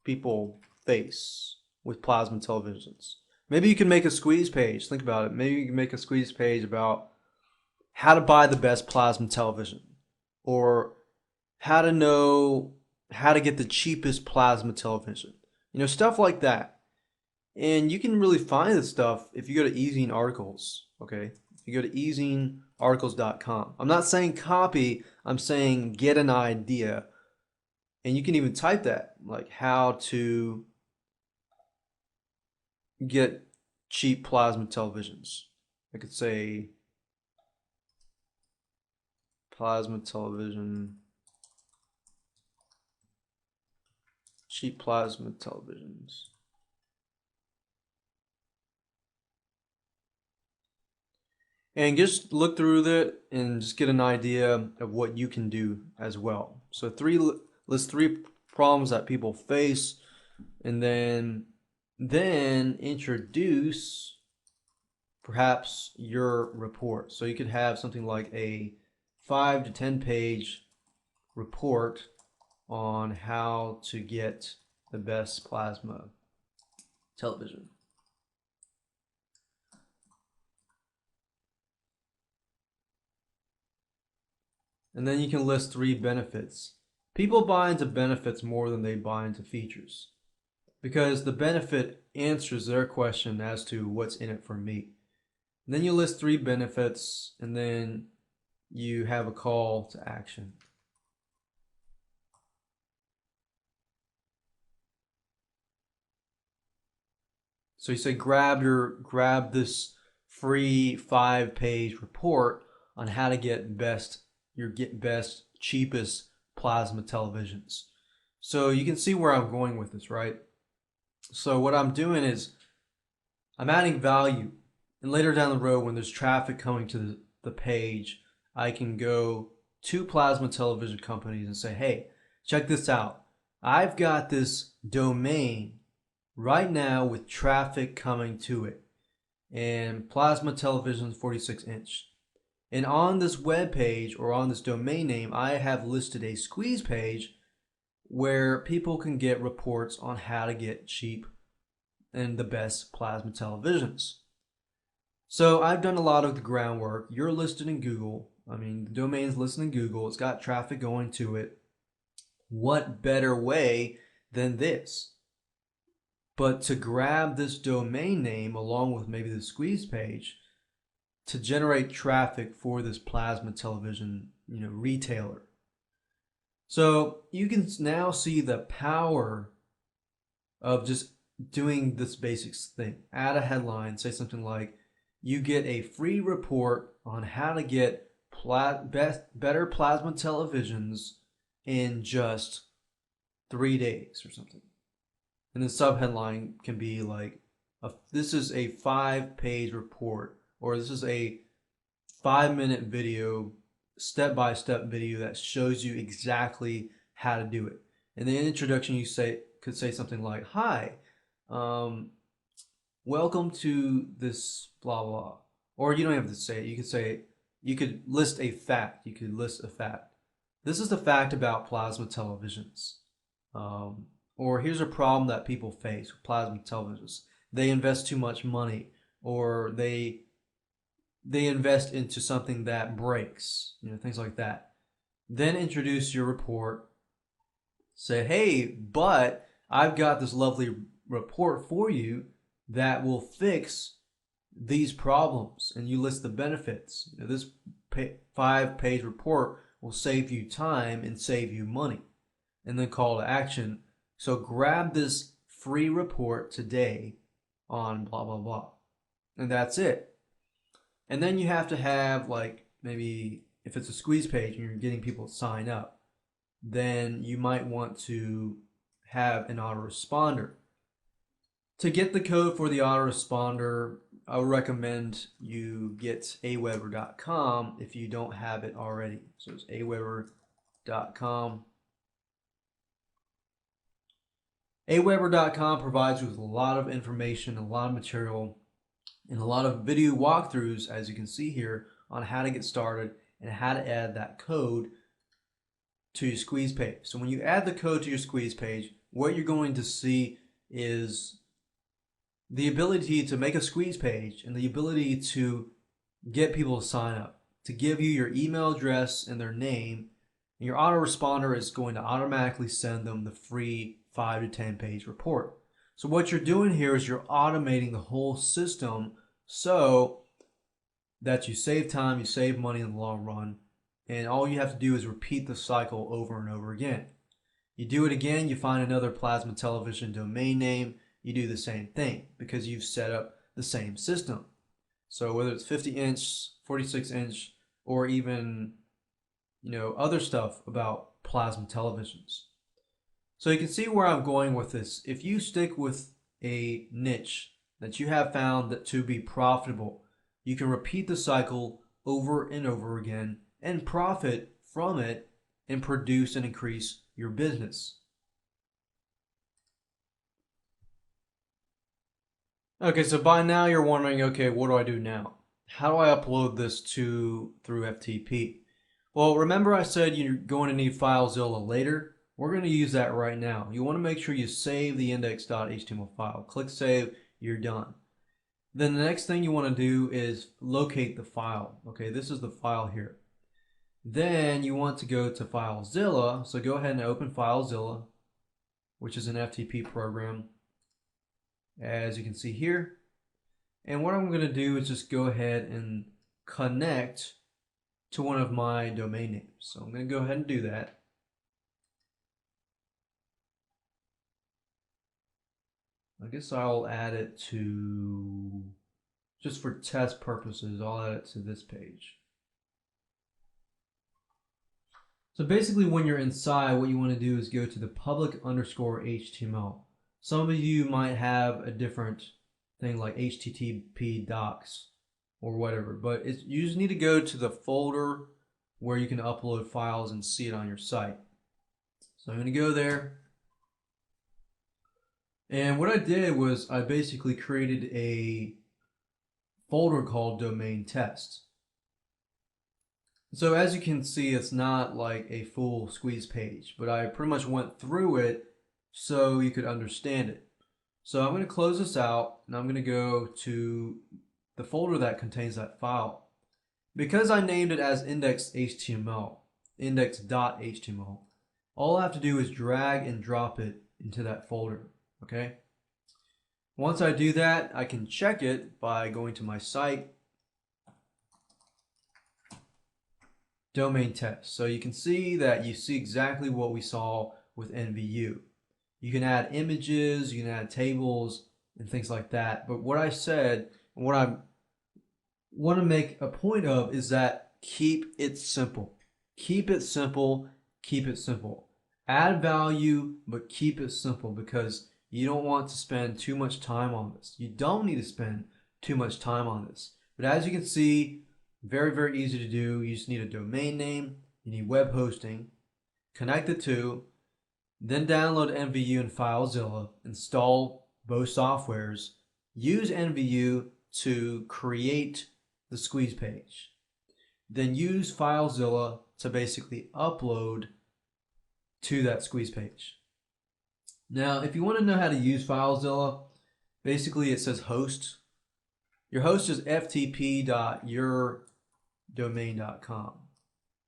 people face with plasma televisions. Maybe you can make a squeeze page. Think about it. Maybe you can make a squeeze page about how to buy the best plasma television or how to know how to get the cheapest plasma television. You know, stuff like that. And you can really find this stuff if you go to Ezine Articles, okay? If you go to ezinearticles.com. I'm not saying copy, I'm saying get an idea. And you can even type that, like how to get cheap plasma televisions. I could say plasma television, cheap plasma televisions. And just look through it and just get an idea of what you can do as well. So list 3 problems that people face, and then introduce perhaps your report. So you could have something like a 5 to 10 page report on how to get the best plasma television. And then you can list 3 benefits. People buy into benefits more than they buy into features because the benefit answers their question as to what's in it for me. And then you list 3 benefits and then you have a call to action. So you say grab this free 5-page report on how to get best cheapest plasma televisions. So you can see where I'm going with this, right? So what I'm doing is I'm adding value, and later down the road when there's traffic coming to the page, I can go to plasma television companies and say, hey, check this out. I've got this domain right now with traffic coming to it, and plasma television 46 inch. And on this web page or on this domain name, I have listed a squeeze page where people can get reports on how to get cheap and the best plasma televisions. So I've done a lot of the groundwork. You're listed in Google. I mean, the domain's listed in Google. It's got traffic going to it. What better way than this? But to grab this domain name along with maybe the squeeze page to generate traffic for this plasma television, retailer. So you can now see the power of just doing this basic thing. Add a headline, say something like, you get a free report on how to get better plasma televisions in just 3 days or something. And the subheadline can be like, this is a 5-page report, or this is a 5-minute video, step-by-step video that shows you exactly how to do it. In the introduction, you could say something like, hi, welcome to this blah blah. Or you don't have to say it. You could list a fact. This is the fact about plasma televisions. Or here's a problem that people face with plasma televisions. They invest too much money, or they invest into something that breaks, things like that. Then introduce your report. Say, hey, but I've got this lovely report for you that will fix these problems, and you list the benefits. This 5-page report will save you time and save you money. And then call to action. So grab this free report today on blah blah blah, and that's it. And then you have to have, like, maybe if it's a squeeze page and you're getting people to sign up, then you might want to have an autoresponder. To get the code for the autoresponder, I would recommend you get aweber.com if you don't have it already. So it's aweber.com. Aweber.com provides you with a lot of information, a lot of material, and a lot of video walkthroughs, as you can see here, on how to get started and how to add that code to your squeeze page. So when you add the code to your squeeze page, what you're going to see is the ability to make a squeeze page and the ability to get people to sign up, to give you your email address and their name, and your autoresponder is going to automatically send them the free 5 to 10 page report. So what you're doing here is you're automating the whole system so that you save time, you save money in the long run, and all you have to do is repeat the cycle over and over again. You do it again, you find another plasma television domain name, you do the same thing because you've set up the same system. So whether it's 50 inch, 46 inch, or even other stuff about plasma televisions. So you can see where I'm going with this. If you stick with a niche that you have found that to be profitable, you can repeat the cycle over and over again and profit from it and produce and increase your business. Okay, so by now you're wondering, okay, what do I do now? How do I upload this through FTP? Well, remember I said you're going to need FileZilla later? We're going to use that right now. You want to make sure you save the index.html file. Click Save, you're done. Then the next thing you want to do is locate the file. Okay, this is the file here. Then you want to go to FileZilla. So go ahead and open FileZilla, which is an FTP program, as you can see here. And what I'm going to do is just go ahead and connect to one of my domain names. So I'm going to go ahead and do that. I guess I'll add it to, just for test purposes, I'll add it to this page. So basically when you're inside, what you want to do is go to the public_HTML. Some of you might have a different thing like HTTP docs or whatever, but you just need to go to the folder where you can upload files and see it on your site. So I'm going to go there. And what I did was I basically created a folder called domain test. So as you can see, it's not like a full squeeze page, but I pretty much went through it so you could understand it. So I'm going to close this out and I'm going to go to the folder that contains that file. Because I named it as index.html, index.html, all I have to do is drag and drop it into that folder, okay? Once I do that, I can check it by going to my site, domain test. So you can see that you see exactly what we saw with NVU. You can add images, you can add tables, and things like that. But what I said, and what I want to make a point of is that keep it simple. Keep it simple, keep it simple. Add value, but keep it simple because you don't want to spend too much time on this. You don't need to spend too much time on this. But as you can see, very, very easy to do. You just need a domain name, you need web hosting, connect the two, then download NVU and FileZilla, install both softwares, use NVU to create the squeeze page. Then use FileZilla to basically upload to that squeeze page. Now, if you want to know how to use FileZilla, basically it says host. Your host is ftp.yourdomain.com.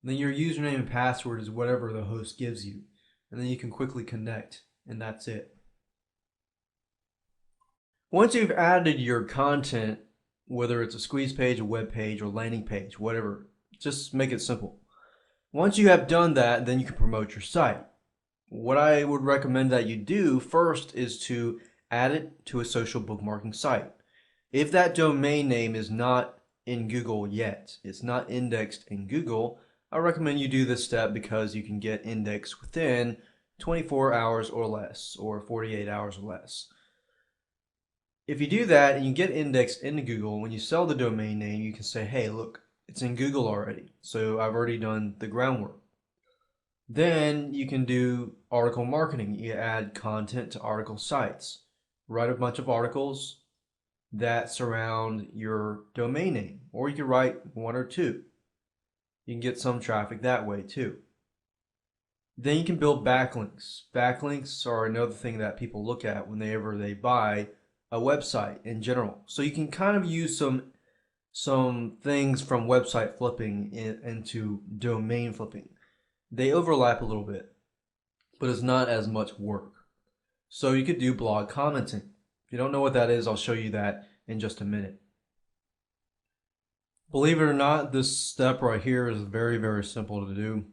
Then your username and password is whatever the host gives you. And then you can quickly connect, and that's it. Once you've added your content, whether it's a squeeze page, a web page, or landing page, whatever, just make it simple. Once you have done that, then you can promote your site. What I would recommend that you do first is to add it to a social bookmarking site. If that domain name is not in Google yet, it's not indexed in Google, I recommend you do this step because you can get indexed within 24 hours or less, or 48 hours or less. If you do that and you get indexed into Google, when you sell the domain name, you can say, hey, look, it's in Google already. So I've already done the groundwork. Then you can do article marketing. You add content to article sites. Write a bunch of articles that surround your domain name, or you can write one or two. You can get some traffic that way too. Then you can build backlinks. Backlinks are another thing that people look at whenever they buy a website in general. So you can kind of use some things from website flipping into domain flipping. They overlap a little bit, but it's not as much work. So you could do blog commenting. If you don't know what that is, I'll show you that in just a minute. Believe it or not, this step right here is very, very simple to do.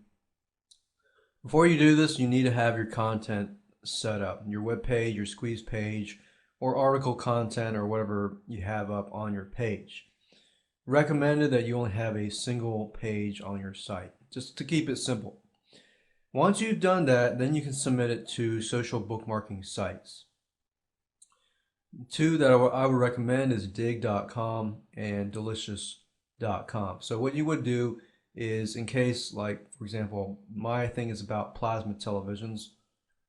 Before you do this, you need to have your content set up, your web page, your squeeze page, or article content, or whatever you have up on your page. Recommended that you only have a single page on your site, just to keep it simple. Once you've done that, then you can submit it to social bookmarking sites. Two that I would recommend is Digg.com and Delicious.com. So what you would do is, in case, like, for example, my thing is about plasma televisions.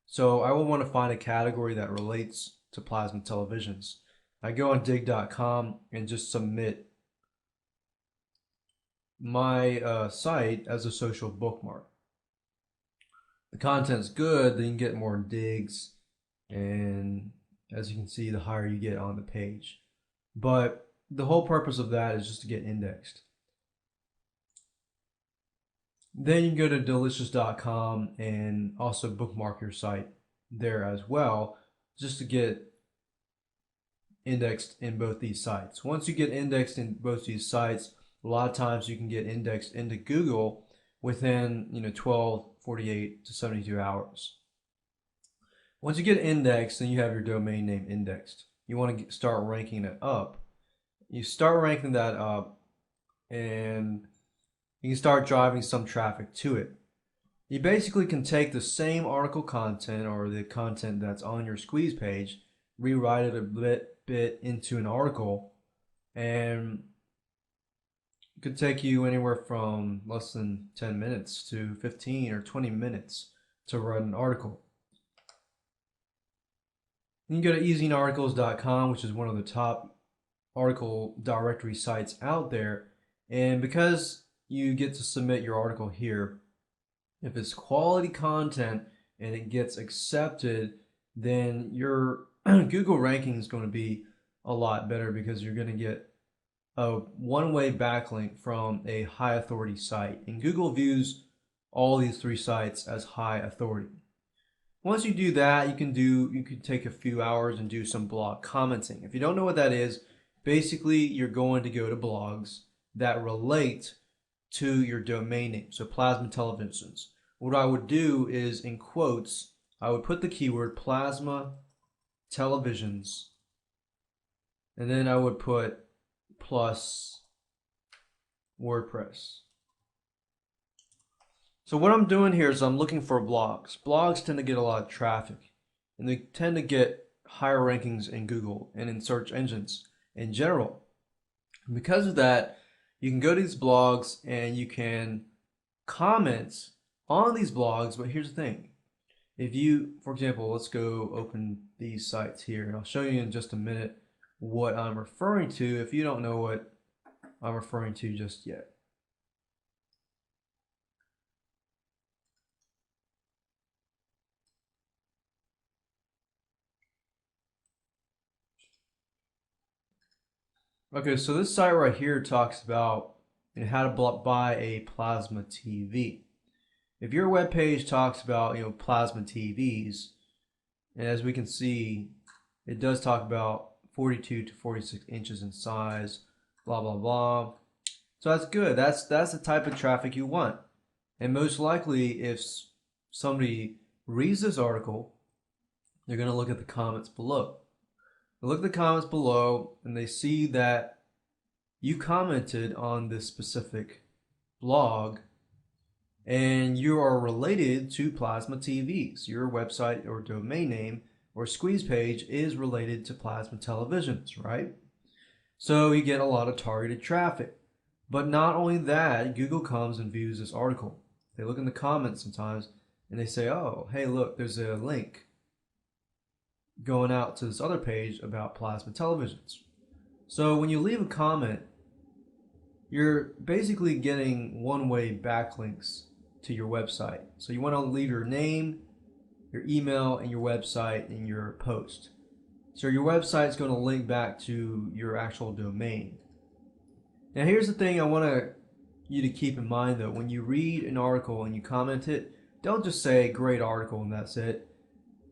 So I would want to find a category that relates to plasma televisions. I go on Digg.com and just submit my site as a social bookmark. The content's good, then you get more digs, and as you can see, the higher you get on the page. But the whole purpose of that is just to get indexed. Then you can go to delicious.com and also bookmark your site there as well, just to get indexed in both these sites. Once you get indexed in both these sites, a lot of times you can get indexed into Google within 12, 48 to 72 hours. Once you get indexed, then you have your domain name indexed. You want to start ranking it up. You start ranking that up, and you can start driving some traffic to it. You basically can take the same article content or the content that's on your squeeze page, rewrite it a bit into an article, and Could take you anywhere from less than 10 minutes to 15 or 20 minutes to write an article. You can go to easyarticles.com, which is one of the top article directory sites out there. And because you get to submit your article here, if it's quality content and it gets accepted, then your Google ranking is going to be a lot better because you're going to get a one-way backlink from a high authority site. And Google views all these three sites as high authority. Once you do that, you can take a few hours and do some blog commenting. If you don't know what that is, basically you're going to go to blogs that relate to your domain name. So Plasma Televisions. What I would do is, in quotes, I would put the keyword Plasma Televisions, and then I would put plus WordPress. So what I'm doing here is I'm looking for blogs. Blogs tend to get a lot of traffic, and they tend to get higher rankings in Google and in search engines in general. And because of that, you can go to these blogs and you can comment on these blogs. But here's the thing. If you, for example, let's go open these sites here, and I'll show you in just a minute what I'm referring to if you don't know what I'm referring to just yet. Okay, so this site right here talks about how to buy a plasma TV. If your web page talks about plasma TVs, and as we can see, it does talk about 42 to 46 inches in size, blah blah blah. So that's good. That's the type of traffic you want. And most likely, if somebody reads this article, they're going to look at the comments below. They look at the comments below, and they see that you commented on this specific blog, and you are related to Plasma TVs. Your website or domain name or squeeze page is related to Plasma Televisions, right? So you get a lot of targeted traffic. But not only that, Google comes and views this article. They look in the comments sometimes and they say, oh, hey, look, there's a link going out to this other page about Plasma Televisions. So when you leave a comment, you're basically getting one-way backlinks to your website. So you want to leave your name, your email, and your website in your post. So your website is going to link back to your actual domain. Now here's the thing I want you to keep in mind though. When you read an article and you comment it, don't just say great article and that's it.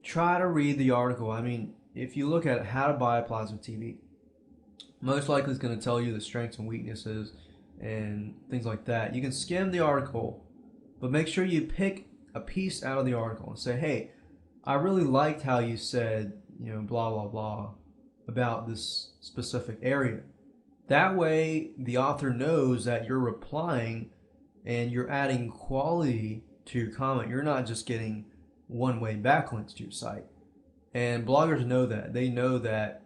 Try to read the article. I mean, if you look at how to buy a plasma TV, most likely it's going to tell you the strengths and weaknesses and things like that. You can skim the article, but make sure you pick a piece out of the article and say, hey, I really liked how you said, blah, blah, blah about this specific area. That way, the author knows that you're replying and you're adding quality to your comment. You're not just getting one-way backlinks to your site. And bloggers know that. They know that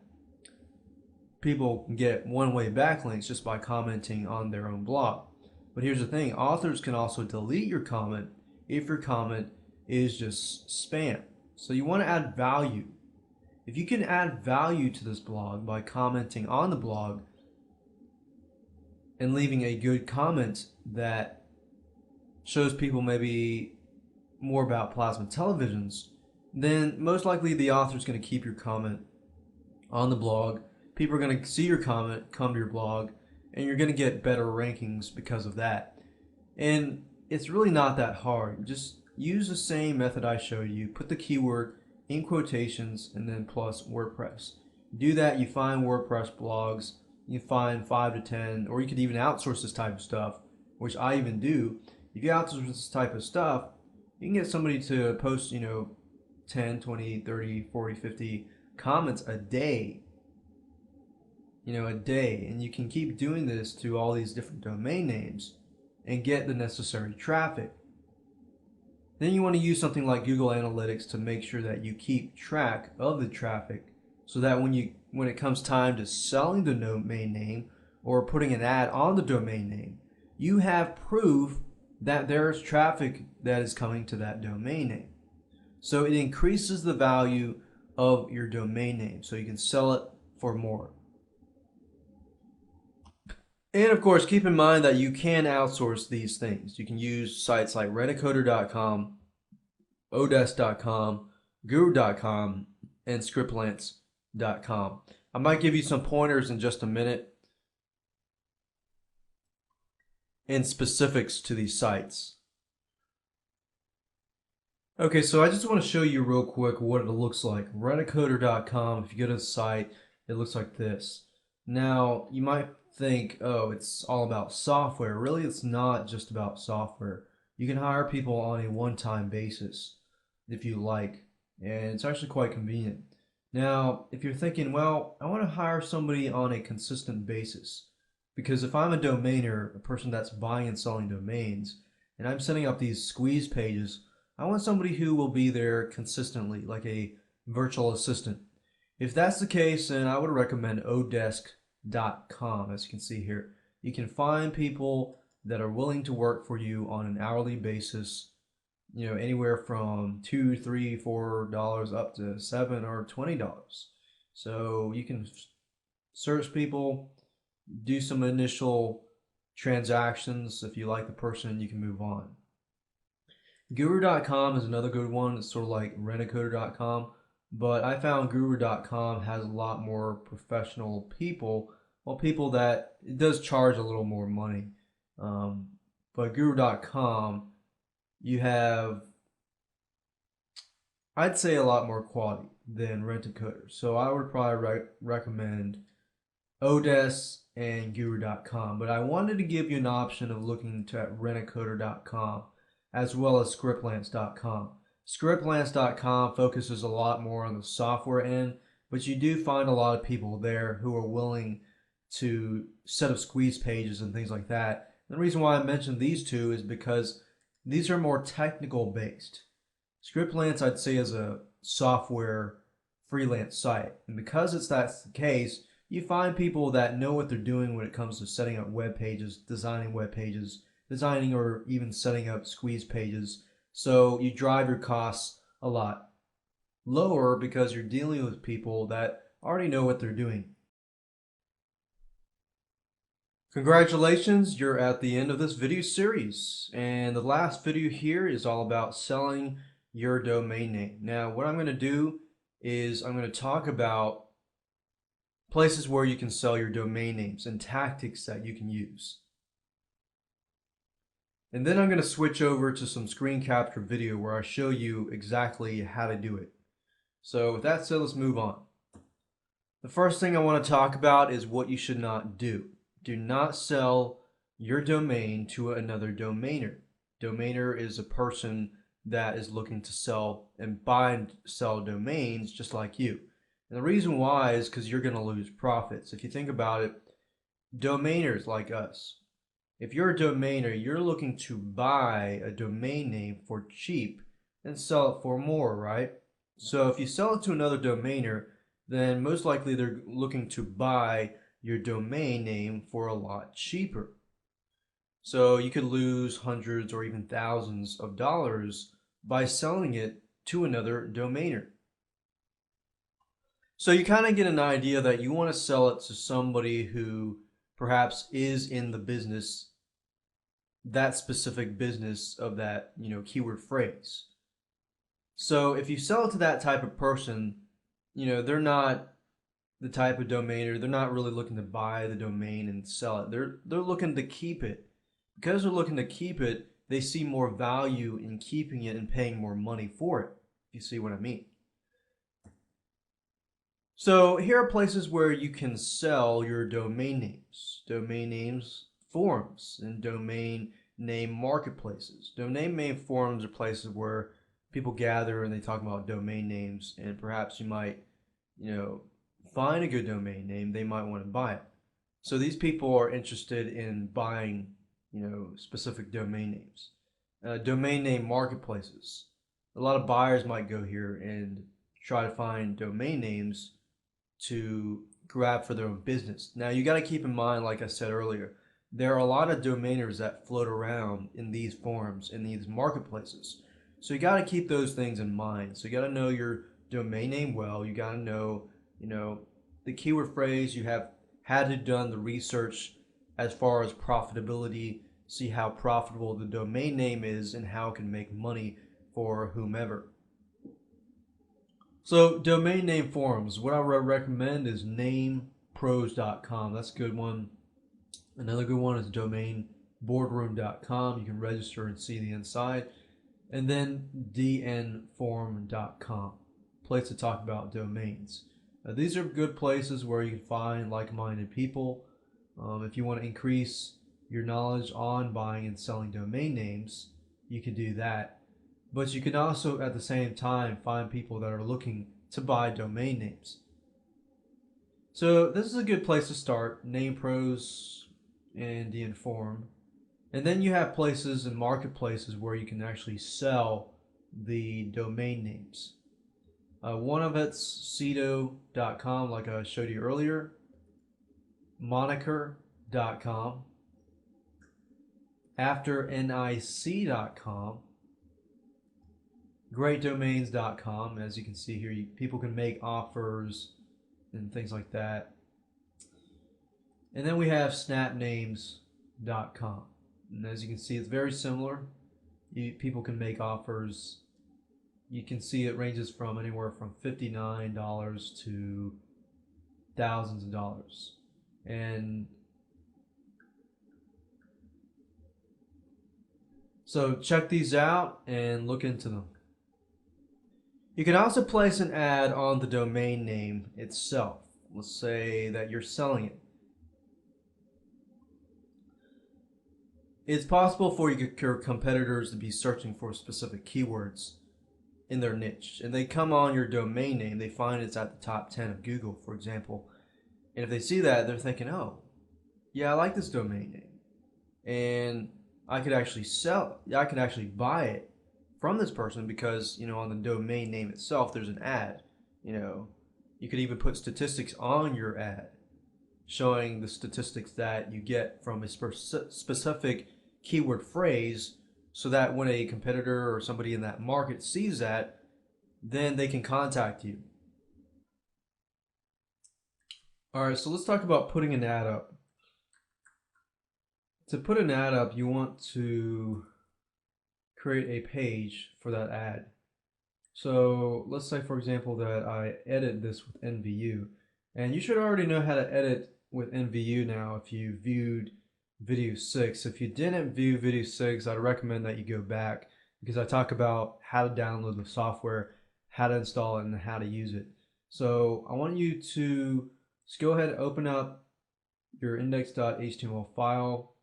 people can get one-way backlinks just by commenting on their own blog. But here's the thing. Authors can also delete your comment if your comment is just spam. So you want to add value. If you can add value to this blog by commenting on the blog and leaving a good comment that shows people maybe more about Plasma Televisions, then most likely the author is going to keep your comment on the blog. People are going to see your comment, come to your blog, and you're going to get better rankings because of that. And it's really not that hard. Just use the same method I showed you. Put the keyword in quotations and then plus WordPress. Do that, you find WordPress blogs. You find 5 to 10, or you could even outsource this type of stuff, which I even do. If you outsource this type of stuff, you can get somebody to post, 10, 20, 30, 40, 50 comments a day. A day. And you can keep doing this to all these different domain names and get the necessary traffic. Then you want to use something like Google Analytics to make sure that you keep track of the traffic so that when it comes time to selling the domain name or putting an ad on the domain name, you have proof that there's traffic that is coming to that domain name. So it increases the value of your domain name so you can sell it for more. And of course, keep in mind that you can outsource these things. You can use sites like rentacoder.com, odesk.com, guru.com, and scriptlance.com. I might give you some pointers in just a minute and specifics to these sites. Okay, so I just want to show you real quick what it looks like. Rentacoder.com, if you go to the site, it looks like this. Now, you might think, oh, it's all about software. Really, it's not just about software. You can hire people on a one-time basis if you like, and it's actually quite convenient. Now, if you're thinking, well, I want to hire somebody on a consistent basis, because if I'm a domainer, a person that's buying and selling domains, and I'm setting up these squeeze pages, I want somebody who will be there consistently, like a virtual assistant. If that's the case, then I would recommend odesk.com. As you can see here, you can find people that are willing to work for you on an hourly basis, anywhere from $2, $3, $4 up to $7 or $20. So you can search people, do some initial transactions. If you like the person, you can move on. Guru.com is another good one. It's sort of like rentacoder.com, but I found Guru.com has a lot more professional people. Well, people that it does charge a little more money. But Guru.com, you have, I'd say, a lot more quality than Rentacoder. So I would probably recommend Odesk and Guru.com. But I wanted to give you an option of looking at Rentacoder.com as well as Scriptlance.com. Scriptlance.com focuses a lot more on the software end, but you do find a lot of people there who are willing to set up squeeze pages and things like that. And the reason why I mentioned these two is because these are more technical based. Scriptlance, I'd say, is a software freelance site. And because that's the case, you find people that know what they're doing when it comes to setting up web pages, designing or even setting up squeeze pages. So you drive your costs a lot lower because you're dealing with people that already know what they're doing. Congratulations, you're at the end of this video series. And the last video here is all about selling your domain name. Now, what I'm going to do is I'm going to talk about places where you can sell your domain names and tactics that you can use. And then I'm going to switch over to some screen capture video where I show you exactly how to do it. So with that said, let's move on. The first thing I want to talk about is what you should not do. Do not sell your domain to another domainer. Domainer is a person that is looking to sell and buy and sell domains just like you. And the reason why is because you're going to lose profits. If you think about it, domainers like us, if you're a domainer, you're looking to buy a domain name for cheap and sell it for more, right? So if you sell it to another domainer, then most likely they're looking to buy your domain name for a lot cheaper. So you could lose hundreds or even thousands of dollars by selling it to another domainer. So you kind of get an idea that you want to sell it to somebody who perhaps is in the business, that specific business of that, keyword phrase. So if you sell it to that type of person, they're not the type of domainer, they're not really looking to buy the domain and sell it. They're looking to keep it. Because they're looking to keep it, they see more value in keeping it and paying more money for it, if you see what I mean. So here are places where you can sell your domain names. Domain names forums and domain name marketplaces. Domain name forums are places where people gather and they talk about domain names, and perhaps you might, find a good domain name, they might want to buy it. So these people are interested in buying, specific domain names. Domain name marketplaces. A lot of buyers might go here and try to find domain names to grab for their own business. Now you got to keep in mind, like I said earlier, there are a lot of domainers that float around in these forums, in these marketplaces. So you got to keep those things in mind. So you got to know your domain name well. You got to know, the keyword phrase. You have had to done the research as far as profitability, see how profitable the domain name is and how it can make money for whomever. So domain name forums, what I would recommend is namepros.com. That's a good one. Another good one is domainboardroom.com. You can register and see the inside. And then dnforum.com, place to talk about domains. These are good places where you can find like-minded people. If you want to increase your knowledge on buying and selling domain names, you can do that. But you can also, at the same time, find people that are looking to buy domain names. So this is a good place to start, NamePros and dnforum. And then you have places and marketplaces where you can actually sell the domain names. One of it's Cedo.com, like I showed you earlier, Moniker.com, AfterNIC.com, GreatDomains.com. As you can see here, people can make offers and things like that. And then we have SnapNames.com. And as you can see, it's very similar. People can make offers. You can see it ranges from anywhere from $59 to thousands of dollars. And so check these out and look into them. You can also place an ad on the domain name itself. Let's say that you're selling it. It's possible for your competitors to be searching for specific keywords in their niche, and they come on your domain name, they find it's at the top 10 of Google, for example, and if they see that, they're thinking, oh, yeah, I like this domain name, and I could actually buy it from this person because, on the domain name itself, there's an ad. You could even put statistics on your ad showing the statistics that you get from a specific keyword phrase, so that when a competitor or somebody in that market sees that, then they can contact you. All right, so let's talk about putting an ad up. To put an ad up, you want to create a page for that ad. So let's say, for example, that I edit this with NVU. And you should already know how to edit with NVU now if you viewed video 6. If you didn't view video 6, I'd recommend that you go back, because I talk about how to download the software, how to install it, and how to use it. So I want you to just go ahead and open up your index.html file.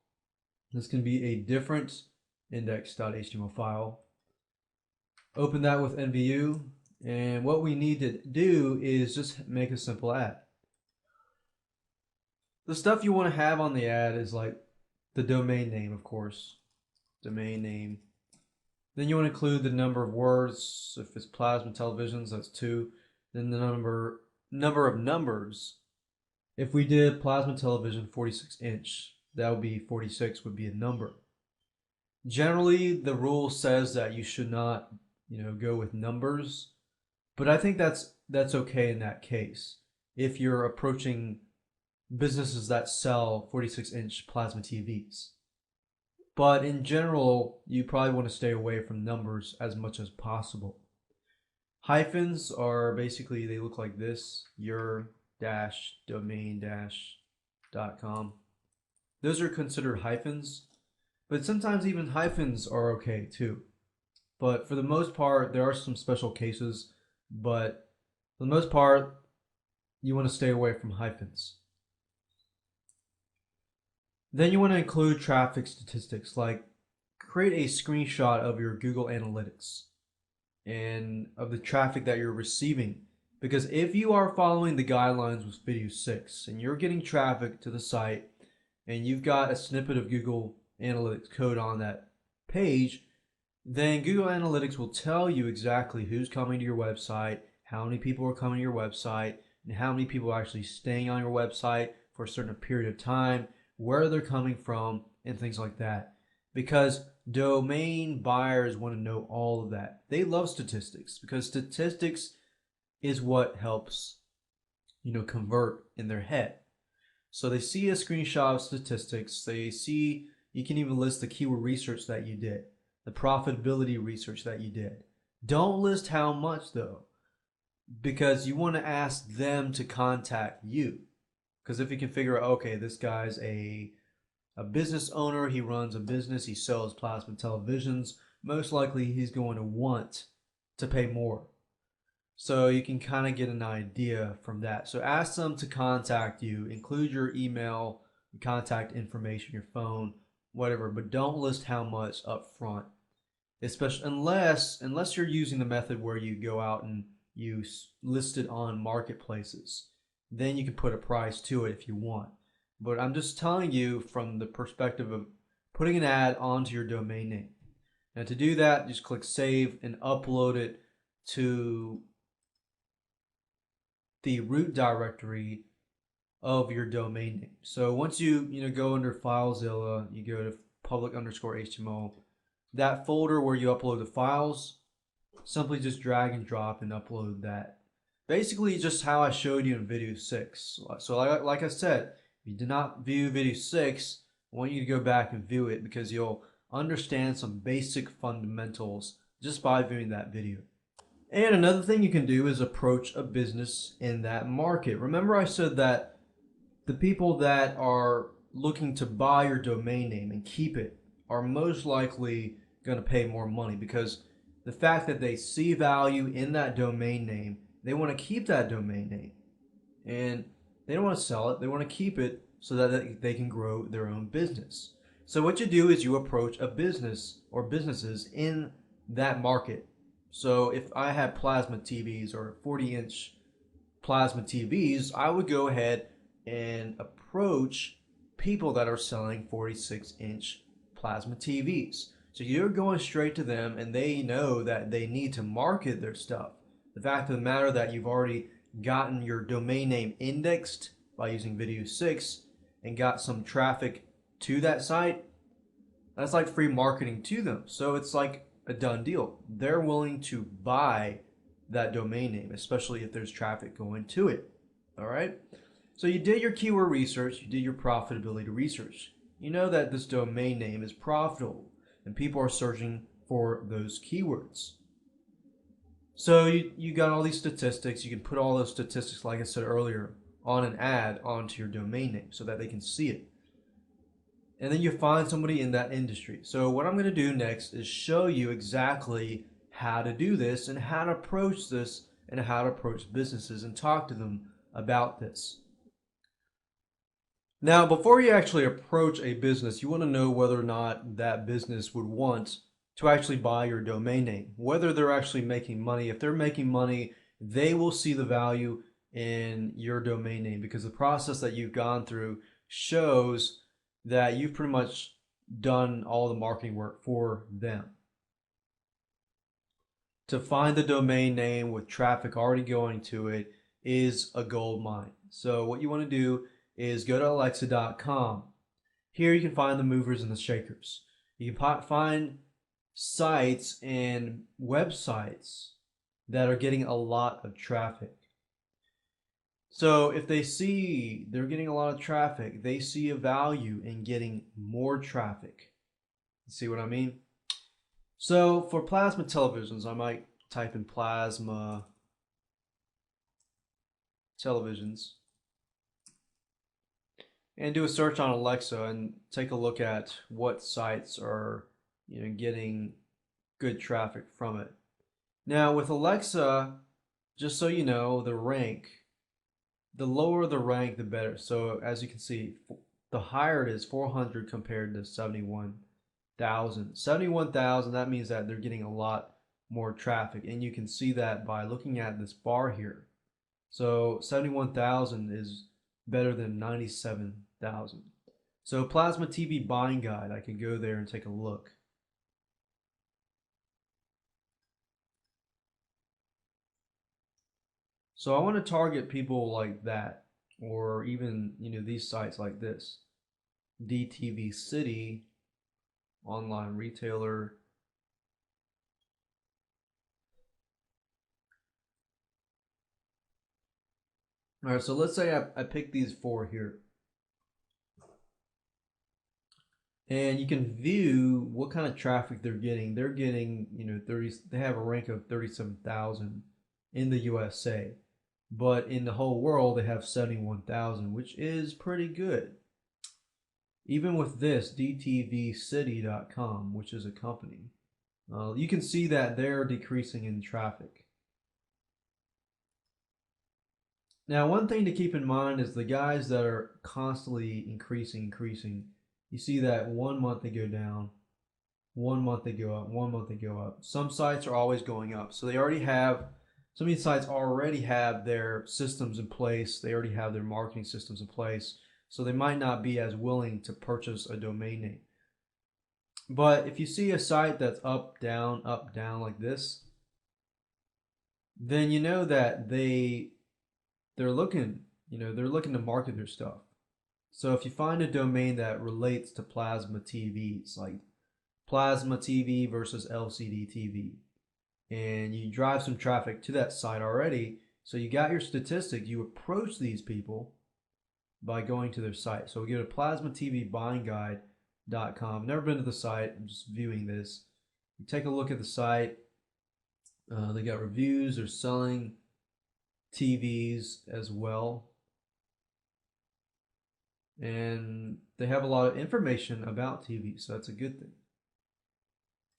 This can be a different index.html file. Open that with NVU, and what we need to do is just make a simple ad. The stuff you want to have on the ad is like the domain name, of course. Domain name. Then you want to include the number of words. If it's plasma televisions, that's 2. Then the number of numbers. If we did plasma television 46-inch, that would be 46 would be a number. Generally, the rule says that you should not, go with numbers, but I think that's okay in that case. If you're approaching businesses that sell 46-inch plasma TVs. But in general, you probably want to stay away from numbers as much as possible. Hyphens are basically, they look like this, your-domain-.com. Those are considered hyphens, but sometimes even hyphens are okay too. But for the most part, there are some special cases, but for the most part, you want to stay away from hyphens. Then you want to include traffic statistics, like create a screenshot of your Google Analytics and of the traffic that you're receiving. Because if you are following the guidelines with video 6 and you're getting traffic to the site and you've got a snippet of Google Analytics code on that page, then Google Analytics will tell you exactly who's coming to your website, how many people are coming to your website, and how many people are actually staying on your website for a certain period of time, where they're coming from, and things like that. Because domain buyers want to know all of that. They love statistics because statistics is what helps, convert in their head. So they see a screenshot of statistics. They see, you can even list the keyword research that you did, the profitability research that you did. Don't list how much though, because you want to ask them to contact you. Because if you can figure out, okay, this guy's a business owner, he runs a business, he sells plasma televisions, most likely he's going to want to pay more. So you can kind of get an idea from that. So ask them to contact you, include your email, contact information, your phone, whatever, but don't list how much up front. Especially unless you're using the method where you go out and you list it on marketplaces. Then you can put a price to it if you want. But I'm just telling you from the perspective of putting an ad onto your domain name. And to do that, just click save and upload it to the root directory of your domain name. So once you go under FileZilla, you go to public_HTML, that folder where you upload the files, simply just drag and drop and upload that. Basically just how I showed you in video 6. So like I said, if you did not view video 6, I want you to go back and view it because you'll understand some basic fundamentals just by viewing that video. And another thing you can do is approach a business in that market. Remember I said that the people that are looking to buy your domain name and keep it are most likely going to pay more money because the fact that they see value in that domain name, they want to keep that domain name. And they don't want to sell it, they want to keep it so that they can grow their own business. So what you do is you approach a business or businesses in that market. So if I had plasma TVs or 40-inch plasma TVs, I would go ahead and approach people that are selling 46-inch plasma TVs. So you're going straight to them and they know that they need to market their stuff. The fact of the matter that you've already gotten your domain name indexed by using video 6 and got some traffic to that site, that's like free marketing to them. So it's like a done deal. They're willing to buy that domain name, especially if there's traffic going to it. All right. So you did your keyword research, you did your profitability research. You know that this domain name is profitable and people are searching for those keywords. So you got all these statistics. You can put all those statistics, like I said earlier, on an ad onto your domain name so that they can see it. And then you find somebody in that industry. So what I'm going to do next is show you exactly how to do this and how to approach this and how to approach businesses and talk to them about this. Now, before you actually approach a business, you want to know whether or not that business would want to actually buy your domain name, whether they're actually making money. If they're making money, they will see the value in your domain name because the process that you've gone through shows that you've pretty much done all the marketing work for them. To find the domain name with traffic already going to it is a gold mine. So what you want to do is go to alexa.com. Here you can find the movers and the shakers. You can find sites and websites that are getting a lot of traffic. So if they see they're getting a lot of traffic, they see a value in getting more traffic. See what I mean? So for plasma televisions, I might type in plasma televisions and do a search on Alexa and take a look at what sites are getting good traffic from it. Now with Alexa, just so you know, the lower the rank, the better. So as you can see, the higher it is, 400 compared to 71,000. 71,000, that means that they're getting a lot more traffic. And you can see that by looking at this bar here. So 71,000 is better than 97,000. So Plasma TV buying guide, I can go there and take a look. So I want to target people like that, or even, these sites like this. DTV City, online retailer. All right, so let's say I pick these four here. And you can view what kind of traffic they're getting. They're getting, 30, they have a rank of 37,000 in the USA. But in the whole world, they have 71,000, which is pretty good. Even with this, dtvcity.com, which is a company, you can see that they're decreasing in traffic. Now, one thing to keep in mind is the guys that are constantly increasing. You see that 1 month they go down, 1 month they go up, 1 month they go up. Some sites are always going up. So some of these sites already have their systems in place. They already have their marketing systems in place. So they might not be as willing to purchase a domain name. But if you see a site that's up, down like this, then you know that they're looking, they're looking to market their stuff. So if you find a domain that relates to plasma TVs, like plasma TV versus LCD TV, and you drive some traffic to that site already, so you got your statistics, you approach these people by going to their site. So we go to plasmatvbuyingguide.com. Never been to the site, I'm just viewing this. You take a look at the site. They got reviews, they're selling TVs as well. And they have a lot of information about TV, so that's a good thing.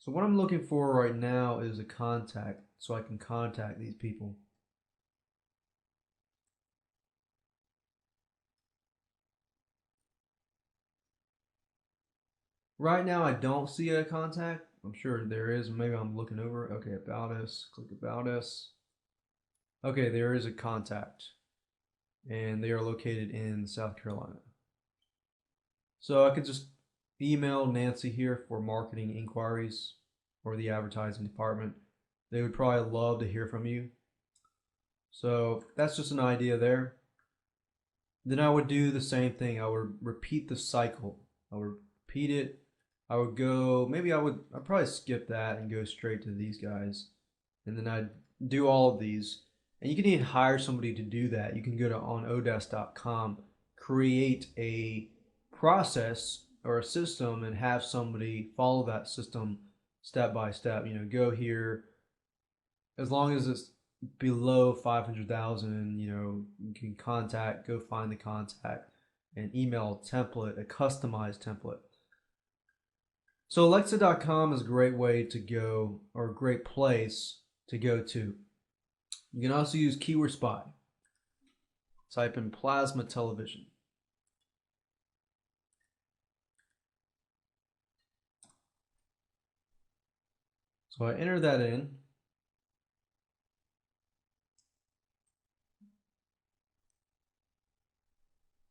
So what I'm looking for right now is a contact, so I can contact these people. Right now I don't see a contact. I'm sure there is, maybe I'm looking over. Okay, about us, click about us. Okay, there is a contact, and they are located in South Carolina. So I could just email Nancy here for marketing inquiries or the advertising department. They would probably love to hear from you. So that's just an idea there. Then I would do the same thing. I would repeat the cycle. I would repeat it. I would go, I'd probably skip that and go straight to these guys. And then I'd do all of these. And you can even hire somebody to do that. You can go to onodesk.com, create a process or a system, and have somebody follow that system step by step. Go here. As long as it's below 500,000, you can go find the contact, and email a template, a customized template. So Alexa.com is a great way to go, or a great place to go to. You can also use Keyword Spy. Type in plasma television. So I enter that in.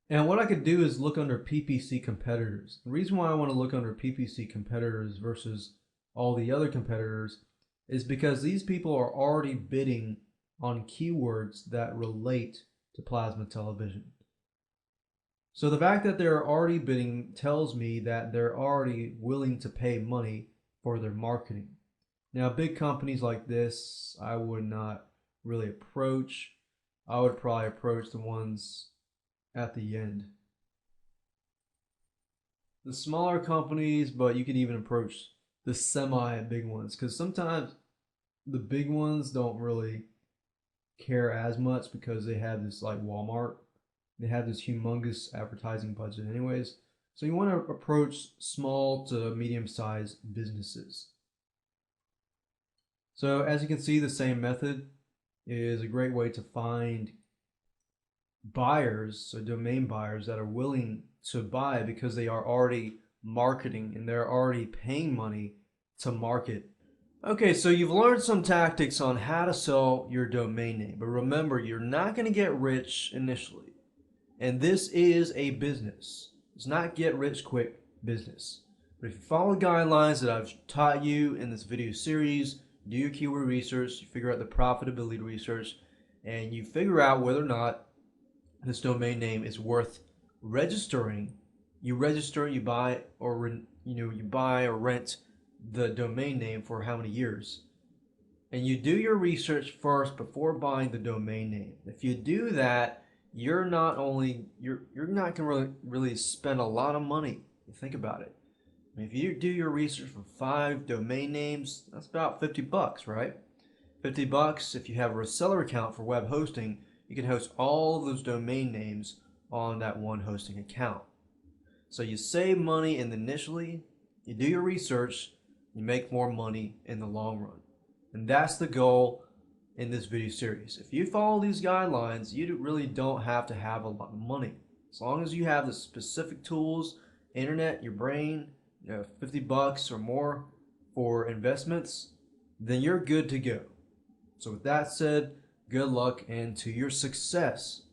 And what I could do is look under PPC competitors. The reason why I want to look under PPC competitors versus all the other competitors is because these people are already bidding on keywords that relate to plasma television. So the fact that they're already bidding tells me that they're already willing to pay money for their marketing. Now, big companies like this, I would not really approach. I would probably approach the ones at the end. The smaller companies, but you could even approach the semi-big ones, because sometimes the big ones don't really care as much because they have this, like Walmart, they have this humongous advertising budget anyways. So you want to approach small to medium-sized businesses. So as you can see, the same method is a great way to find buyers, so domain buyers that are willing to buy because they are already marketing and they're already paying money to market. Okay, so you've learned some tactics on how to sell your domain name, but remember, you're not going to get rich initially. And this is a business. It's not get rich quick business. But if you follow the guidelines that I've taught you in this video series, do your keyword research, you figure out the profitability research, and you figure out whether or not this domain name is worth registering. You register, you buy, or you buy or rent the domain name for how many years, and you do your research first before buying the domain name. If you do that, you're not going to really spend a lot of money. You think about it. If you do your research for 5 domain names, that's about $50, right? $50. If you have a reseller account for web hosting, you can host all of those domain names on that one hosting account. So you save money initially, you do your research, you make more money in the long run. And that's the goal in this video series. If you follow these guidelines, you really don't have to have a lot of money. As long as you have the specific tools, internet, your brain, $50 or more for investments, then you're good to go. So with that said, good luck and to your success.